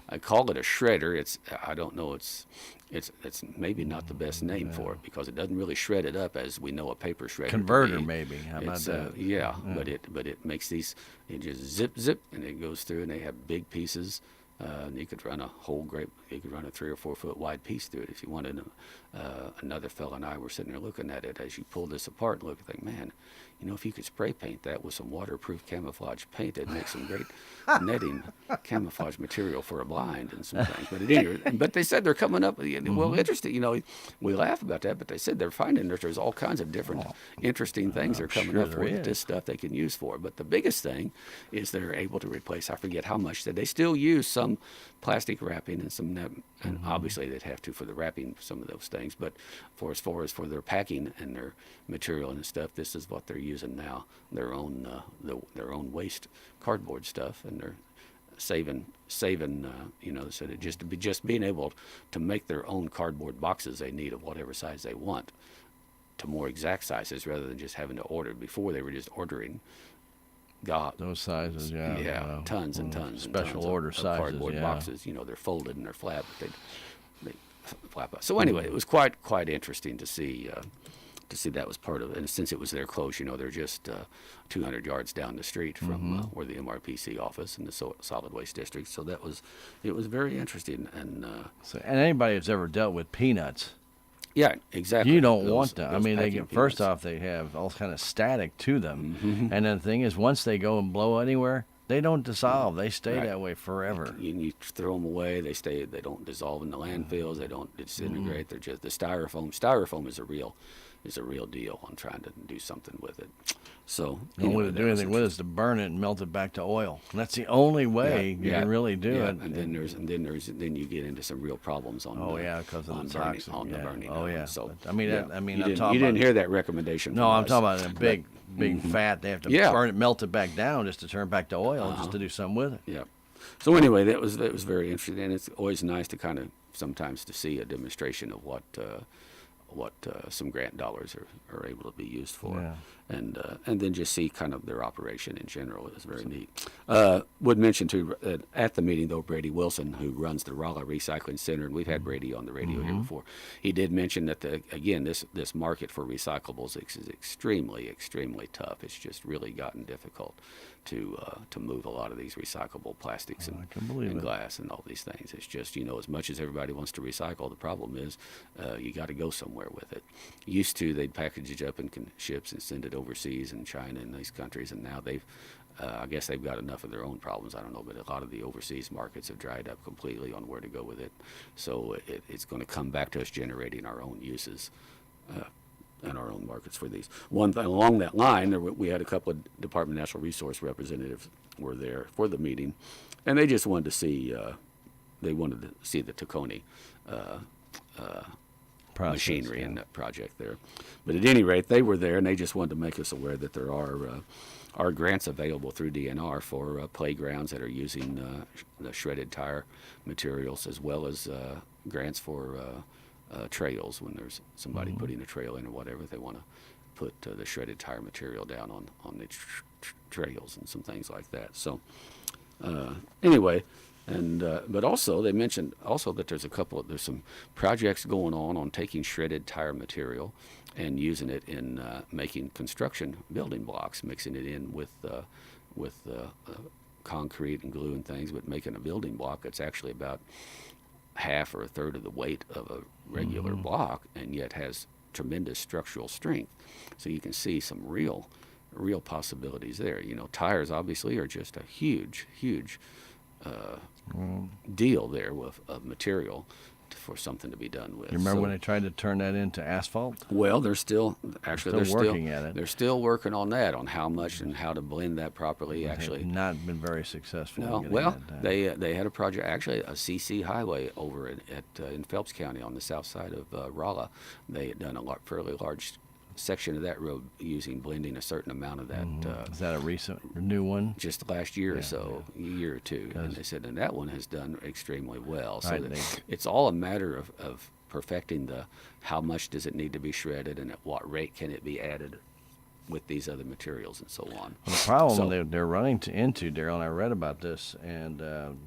I call it a shredder. I don't know. It's maybe not the best name for it because it doesn't really shred it up as we know a paper shredder. Converter, maybe. How about that? Yeah, but it makes these. It just zip, and it goes through, and they have big pieces. And you could run a whole you could run a 3 or 4 foot wide piece through it if you wanted. Another fella and I were sitting there looking at it as you pull this apart and look and think, man, if you could spray paint that with some waterproof camouflage paint, it'd make some great netting camouflage material for a blind and some things. But they said they're coming up. Well, interesting. We laugh about that, but they said they're finding that there's all kinds of different interesting things they're coming up for that this stuff they can use for. But the biggest thing is they're able to replace. I forget how much that they still use some plastic wrapping and some and obviously they'd have to for the wrapping some of those things. But as far as for their packing and their material and stuff, this is what they're using now. Their own waste cardboard stuff, and they're saving. So that just being able to make their own cardboard boxes they need of whatever size they want, to more exact sizes rather than just having to order. Before they were just ordering. Those sizes, yeah. Tons and tons special and order tons sizes, of cardboard yeah. boxes. They're folded and they're flat, but they flap out. So anyway, it was quite interesting to see that was part of it. And since it was their close, they're just 200 yards down the street from where the MRPC office in the solid waste district. So it was very interesting. And anybody that's ever dealt with peanuts. Yeah, exactly. You don't want them. I mean, first off, they have all kind of static to them. And then the thing is, once they go and blow anywhere, they don't dissolve. They stay that way forever. You throw them away. They stay. They don't dissolve in the landfills. They don't disintegrate. They're just the styrofoam. Styrofoam is a real deal on trying to do something with it. So the only way to do anything with it is to burn it and melt it back to oil. And that's the only way you can really do it. And then you get into some real problems on. Because of the toxin. On the burning. Oh yeah. So you didn't hear that recommendation. No, I'm talking about a big fat. They have to burn it, melt it back down just to turn it back to oil, just to do something with it. Yeah. So anyway, that was very interesting, and it's always nice to kind of sometimes to see a demonstration of what some grant dollars are able to be used for, and then just see kind of their operation in general. It was very neat. Would mention too at the meeting though, Brady Wilson, who runs the Rolla Recycling Center, and we've had Brady on the radio here before. He did mention that this market for recyclables is extremely tough. It's just really gotten difficult to move a lot of these recyclable plastics and glass and all these things. It's just, as much as everybody wants to recycle, the problem is you got to go somewhere with it. Used to, they'd package it up in ships and send it overseas in China and these countries, and now I guess they've got enough of their own problems. I don't know, but a lot of the overseas markets have dried up completely on where to go with it. So it's going to come back to us generating our own uses and our own markets for these. One thing along that line, we had a couple of Department of Natural Resource representatives were there for the meeting, and they just wanted to see the Tacony machinery and that project there. But at any rate, they were there, and they just wanted to make us aware that there are grants available through DNR for playgrounds that are using the shredded tire materials, as well as grants for trails when there's somebody putting a trail in or whatever. They want to put the shredded tire material down on the trails and some things like that. So anyway, and but also they mentioned also that there's some projects going on taking shredded tire material and using it in making construction building blocks, mixing it in with concrete and glue and things, but making a building block that's actually about half or a third of the weight of a regular block, and yet has tremendous structural strength. So you can see some real possibilities there. Tires obviously are just a huge deal there of material for something to be done with. You remember when they tried to turn that into asphalt? Well, they're still working at it. They're still working on that, on how much and how to blend that properly. Actually, have not been very successful. No, they had a project, actually a CC highway over in Phelps County on the south side of Rolla. They had done a fairly large section of that road blending a certain amount of that. Is that a new one? Just last year or so, a year or two. And they said, and that one has done extremely well. So it's all a matter of perfecting how much does it need to be shredded and at what rate can it be added with these other materials and so on. The problem So- they're running into, Darrell, and I read about this, and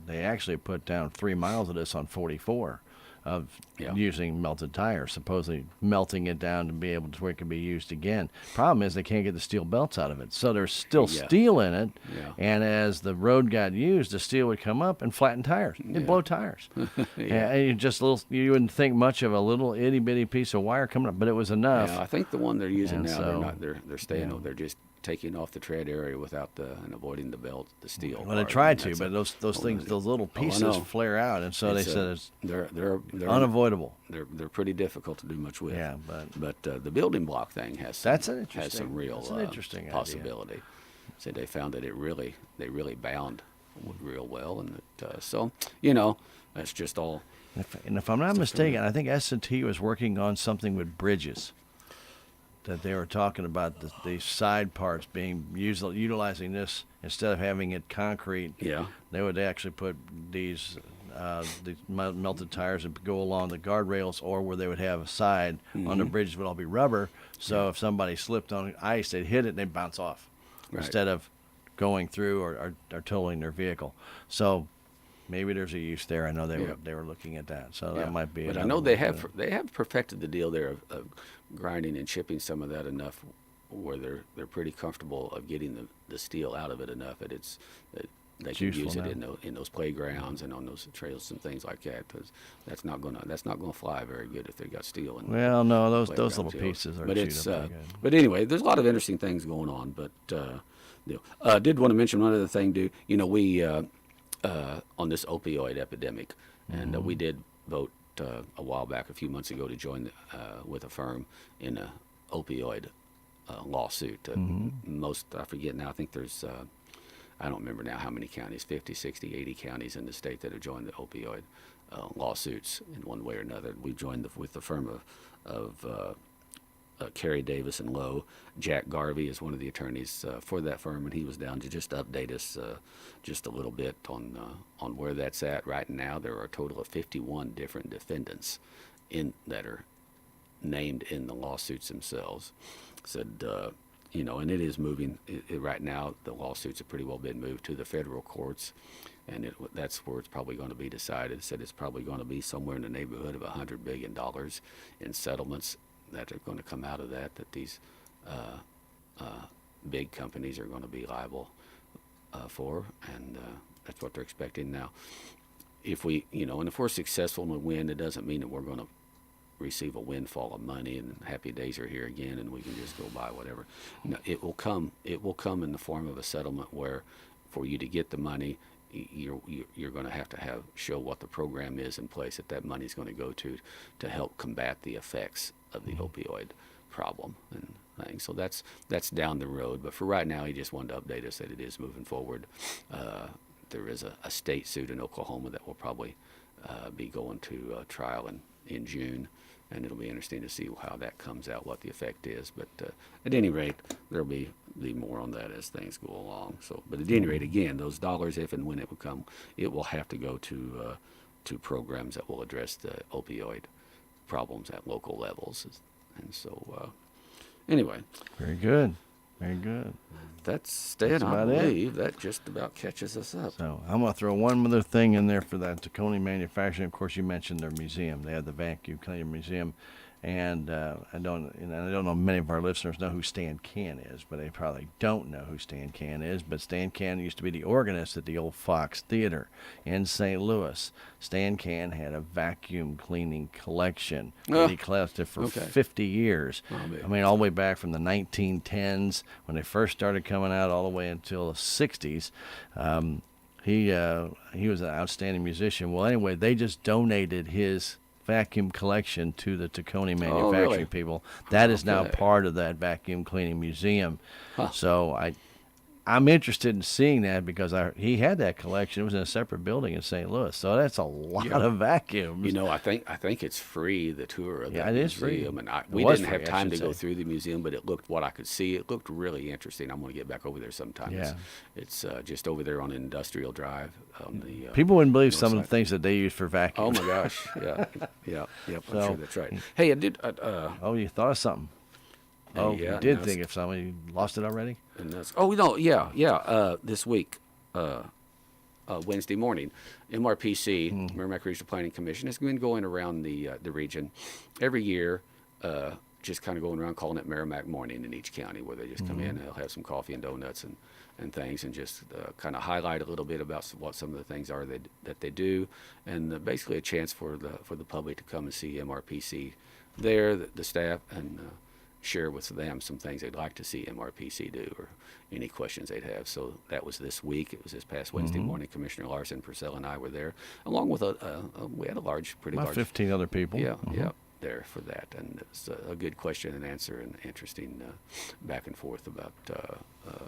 they actually put down 3 miles of this on 44 of Yeah. using melted tires, supposedly melting it down to be able to where it can be used again. Problem is they can't get the steel belts out of it, so there's still Yeah. steel in it. Yeah. And as the road got used, the steel would come up and flatten tires. It'd Yeah. blow tires. Yeah. And you wouldn't think much of a little itty bitty piece of wire coming up, but it was enough. Yeah, I think the one they're using And now, so- they're staying. yeah. They're just taking off the tread area without and avoiding the belt, the steel. Well, they part, tried and to, that's but a- those oh, things, those little I pieces know. flare out, and so they It's, said it's they're unavoidable. They're pretty difficult to do much with. Yeah, but the building block thing has some, That's an has interesting- some real that's an interesting idea. possibility. So they found that they really bound real well, and so that's just all. If I'm not mistaken, I think S&T was working on something with bridges. That they were talking about the side parts being utilizing this instead of having it concrete. Yeah. They would actually put these melted tires and go along the guardrails, or where they would have a side on the bridges would all be rubber. So if somebody slipped on ice, they'd hit it and they'd bounce off Right. instead of going through or totaling their vehicle. So maybe there's a use there. I know they were looking at that. So that might be. But I another know they one have they have perfected the deal there of grinding and chipping some of that enough where they're pretty comfortable of getting the steel out of it enough that they can useful use it now. in those playgrounds and on those trails and things like that. 'Cause that's not gonna fly very good if they got steel in. Well, no, those playground little too. pieces are But chewed it's up pretty good. but anyway, there's a lot of interesting things going on. But did want to mention one other thing. We on this opioid epidemic, and we did vote a while back, a few months ago, to join with a firm in a opioid lawsuit. Most, I forget now, I think there's, I don't remember now how many counties, 50, 60, 80 counties in the state that have joined the opioid lawsuits in one way or another. We joined with the firm of Kerry Davis and Lowe. Jack Garvey is one of the attorneys for that firm, and he was down to just update us just a little bit on where that's at. Right now, there are a total of 51 different defendants that are named in the lawsuits themselves. Said, and it is moving. Right now, the lawsuits have pretty well been moved to the federal courts, and that's where it's probably going to be decided. Said it's probably going to be somewhere in the neighborhood of $100 billion in settlements that are going to come out of that these big companies are going to be liable for, and that's what they're expecting now. If we, and if we're successful and we win, it doesn't mean that we're going to receive a windfall of money and happy days are here again and we can just go buy whatever. No, it will come in the form of a settlement where, for you to get the money, you're going to have show what the program is in place that money is going to go to help combat the effects of the opioid problem and things. So that's down the road. But for right now, he just wanted to update us that it is moving forward. There is a state suit in Oklahoma that will probably be going to trial in June. And it'll be interesting to see how that comes out, what the effect is. But at any rate, there'll be more on that as things go along. So, but at any rate, again, those dollars, if and when it will come, it will have to go to programs that will address the opioid problems at local levels. And so, anyway. Very good. Very good. That's it. I about it. believe that just about catches us up. So I'm going to throw one other thing in there for that Tacony manufacturing. Of course, you mentioned their museum. They have the vacuum cleaner museum, and I don't know many of our listeners know who Stan Can is, but they probably don't know who Stan Can is. But Stan Can used to be the organist at the old Fox Theater in St. Louis. Stan Can had a vacuum cleaning collection that he collected for 50 years. I mean, all the way back from the 1910s when they first started coming out, all the way until the 60s. He was an outstanding musician. Well, anyway, they just donated his vacuum collection to the Tacony manufacturing really? people. That is now Okay. part of that vacuum cleaning museum. Huh. So I'm interested in seeing that because he had that collection. It was in a separate building in St. Louis. So that's a lot of vacuums. I think it's free, the tour of Yeah, the it is free. museum. And It we was didn't have free, I time should to go say. through the museum, but what I could see, it looked really interesting. I'm going to get back over there sometime. Yeah. It's just over there on Industrial Drive. On the, People wouldn't believe north some of side. the things that they use for Oh vacuums. my gosh! Yeah, I'm So- sure that's right. Hey, I did. Oh, you thought of something. Oh, yeah, you and did that's- think of something. You lost it already? And that's, oh no, yeah. This week, Wednesday morning, MRPC, Merrimack Regional Planning Commission, has been going around the region every year, just kind of going around calling it Merrimack Morning in each county, where they just come in and they'll have some coffee and donuts and things, and just kind of highlight a little bit about what some of the things are that they do, and basically a chance for the public to come and see MRPC there, the staff, and share with them some things they'd like to see MRPC do, or any questions they'd have. So that was this week. It was this past Wednesday morning. Commissioner Larson, Purcell, and I were there, along with we had a pretty About large, 15 other people. yeah, there for that, and it was a good question and answer, and interesting back and forth about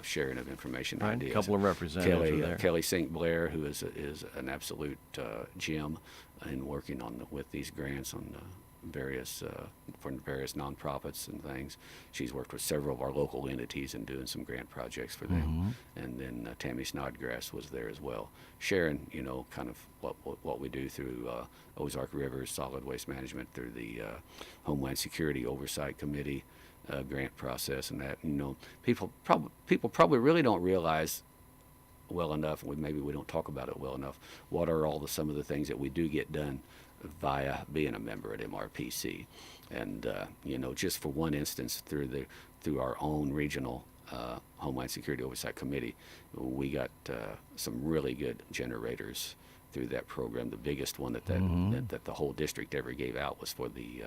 sharing of information, Right, ideas. a couple of representatives were there. Kelly St. Blair, who is an absolute gem in working with these grants on various for various nonprofits and things. She's worked with several of our local entities and doing some grant projects for them. And then Tammy Snodgrass was there as well, sharing kind of what we do through Ozark Rivers Solid Waste Management, through the Homeland Security Oversight Committee grant process, and that people probably really don't realize well enough, and maybe we don't talk about it well enough, what are some of the things that we do get done via being a member at MRPC. And just for one instance, through our own regional Homeland Security Oversight Committee, we got some really good generators through that program. The biggest one that the whole district ever gave out was for the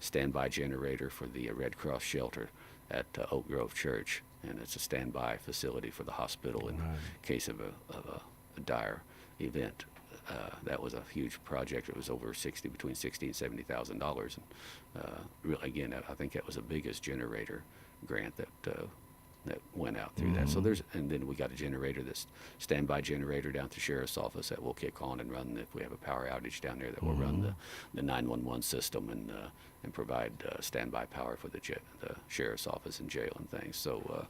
standby generator for the Red Cross shelter at Oak Grove Church, and it's a standby facility for the hospital in case of a dire event. That was a huge project. It was over between $60,000 and $70,000, and really, again, I think that was the biggest generator grant that went out through that. So and then we got a generator, this standby generator down at the sheriff's office that will kick on and run if we have a power outage down there. That will run the 911 system and provide standby power for the sheriff's office and jail and things. So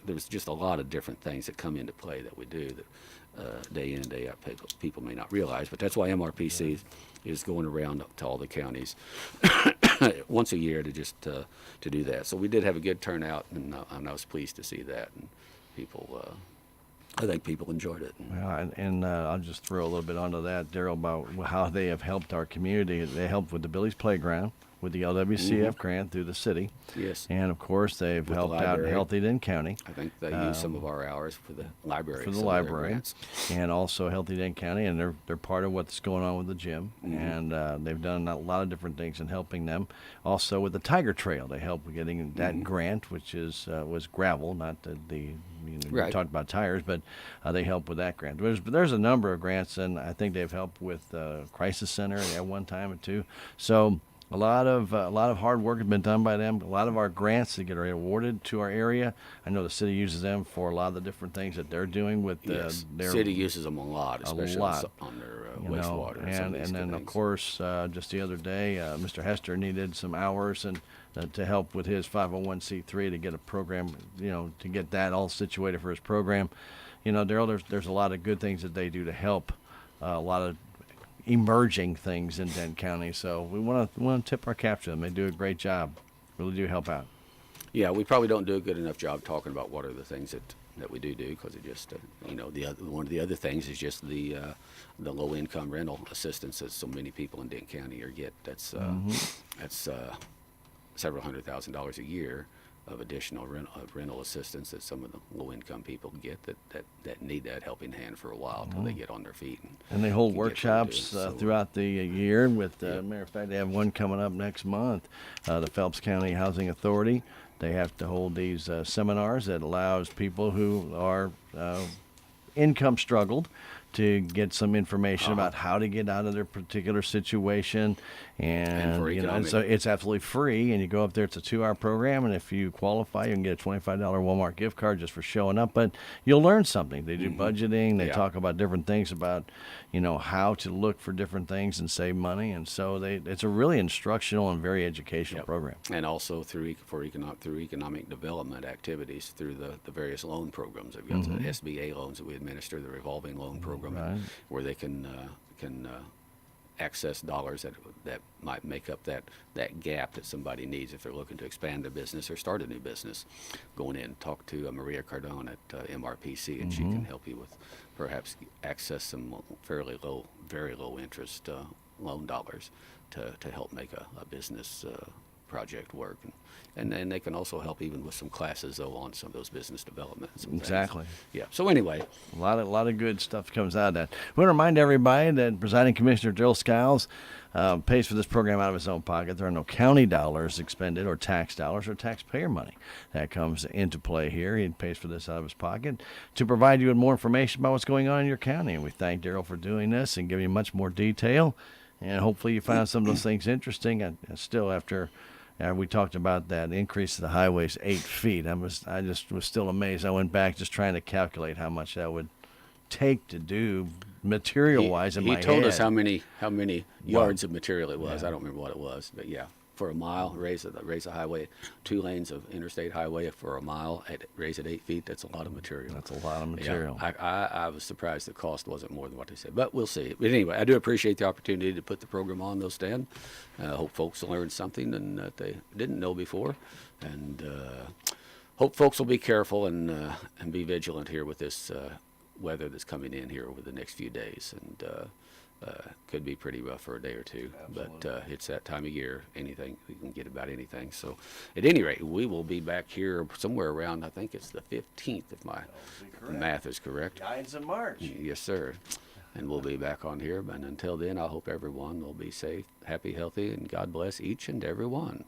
there's just a lot of different things that come into play that we do that day in and day out people may not realize. But that's why MRPC is going around to all the counties once a year to just to do that. So we did have a good turnout, and I was pleased to see that, and people. I think people enjoyed it. Well, and I'll just throw a little bit onto that, Darrell, about how they have helped our community. They helped with the Billy's Playground, with the LWCF grant through the city. Yes. And, of course, they've helped out Healthy Dent County. I think they use some of our hours for the library. For the library. And also Healthy Dent County, and they're part of what's going on with the gym. And they've done a lot of different things in helping them. Also with the Tiger Trail, they helped with getting that grant, which was gravel, not we talked about tires, but they help with that grant. There's a number of grants, and I think they've helped with Crisis Center at one time or two. So a lot of hard work has been done by them. A lot of our grants that get awarded to our area, I know the city uses them for a lot of the different things that they're doing with their city uses them a lot, especially on their wastewater. And then of course, just the other day, Mr. Hester needed some hours and to help with his 501c3 to get a program, to get that all situated for his program. Darrell, there's a lot of good things that they do to help a lot of emerging things in Dent County, so we want to tip our cap to them. They do a great job, really do help out. Yeah, we probably don't do a good enough job talking about what are the things that we do because it just one of the other things is just the low income rental assistance that so many people in Dent County get. That's several $100,000 a year of additional rental assistance that some of the low-income people get that need that helping hand for a while until they get on their feet. And they hold workshops throughout the year. Matter of fact, they have one coming up next month. The Phelps County Housing Authority, they have to hold these seminars that allows people who are income struggled to get some information about how to get out of their particular situation, and so it's absolutely free. And you go up there; it's a 2-hour program, and if you qualify, you can get a $25 Walmart gift card just for showing up. But you'll learn something. They do budgeting. They talk about different things about how to look for different things and save money. And so it's a really instructional and very educational program. And also through economic development activities through the various loan programs. They've got the SBA loans that we administer, the revolving loan program, where they can access dollars that might make up that gap that somebody needs if they're looking to expand their business or start a new business. Going in, talk to Maria Cardone at MRPC, and she can help you with perhaps access some fairly low, very low interest loan dollars to help make a business project work. And then they can also help even with some classes, though, on some of those business development. And some Exactly. things. Yeah. So anyway. A lot of good stuff comes out of that. We want to remind everybody that Presiding Commissioner Darrell Skiles pays for this program out of his own pocket. There are no county dollars expended or tax dollars or taxpayer money that comes into play here. He pays for this out of his pocket to provide you with more information about what's going on in your county. And we thank Darrell for doing this and giving you much more detail. And hopefully you found some of those things interesting. And still, after we talked about that increase of the highways 8 feet, I just was still amazed. I went back just trying to calculate how much that would take to do material-wise in my head. He told us how many yards of material it was. Yeah. I don't remember what it was, but yeah, for a mile, raise a highway, 2 lanes of interstate highway for a mile, raise it 8 feet. That's a lot of material. That's a lot of material. Yeah, I was surprised the cost wasn't more than what they said, but we'll see. But anyway, I do appreciate the opportunity to put the program on, though, Stan. Hope folks will learn something and that they didn't know before, and hope folks will be careful and be vigilant here with this weather that's coming in here over the next few days, and could be pretty rough for a day or two. Absolutely. But it's that time of year. Anything we can get about anything. So, at any rate, we will be back here somewhere around. I think it's the 15th, if my math is correct. Guides in March. Yes, sir. And we'll be back on here. But until then, I hope everyone will be safe, happy, healthy, and God bless each and every one.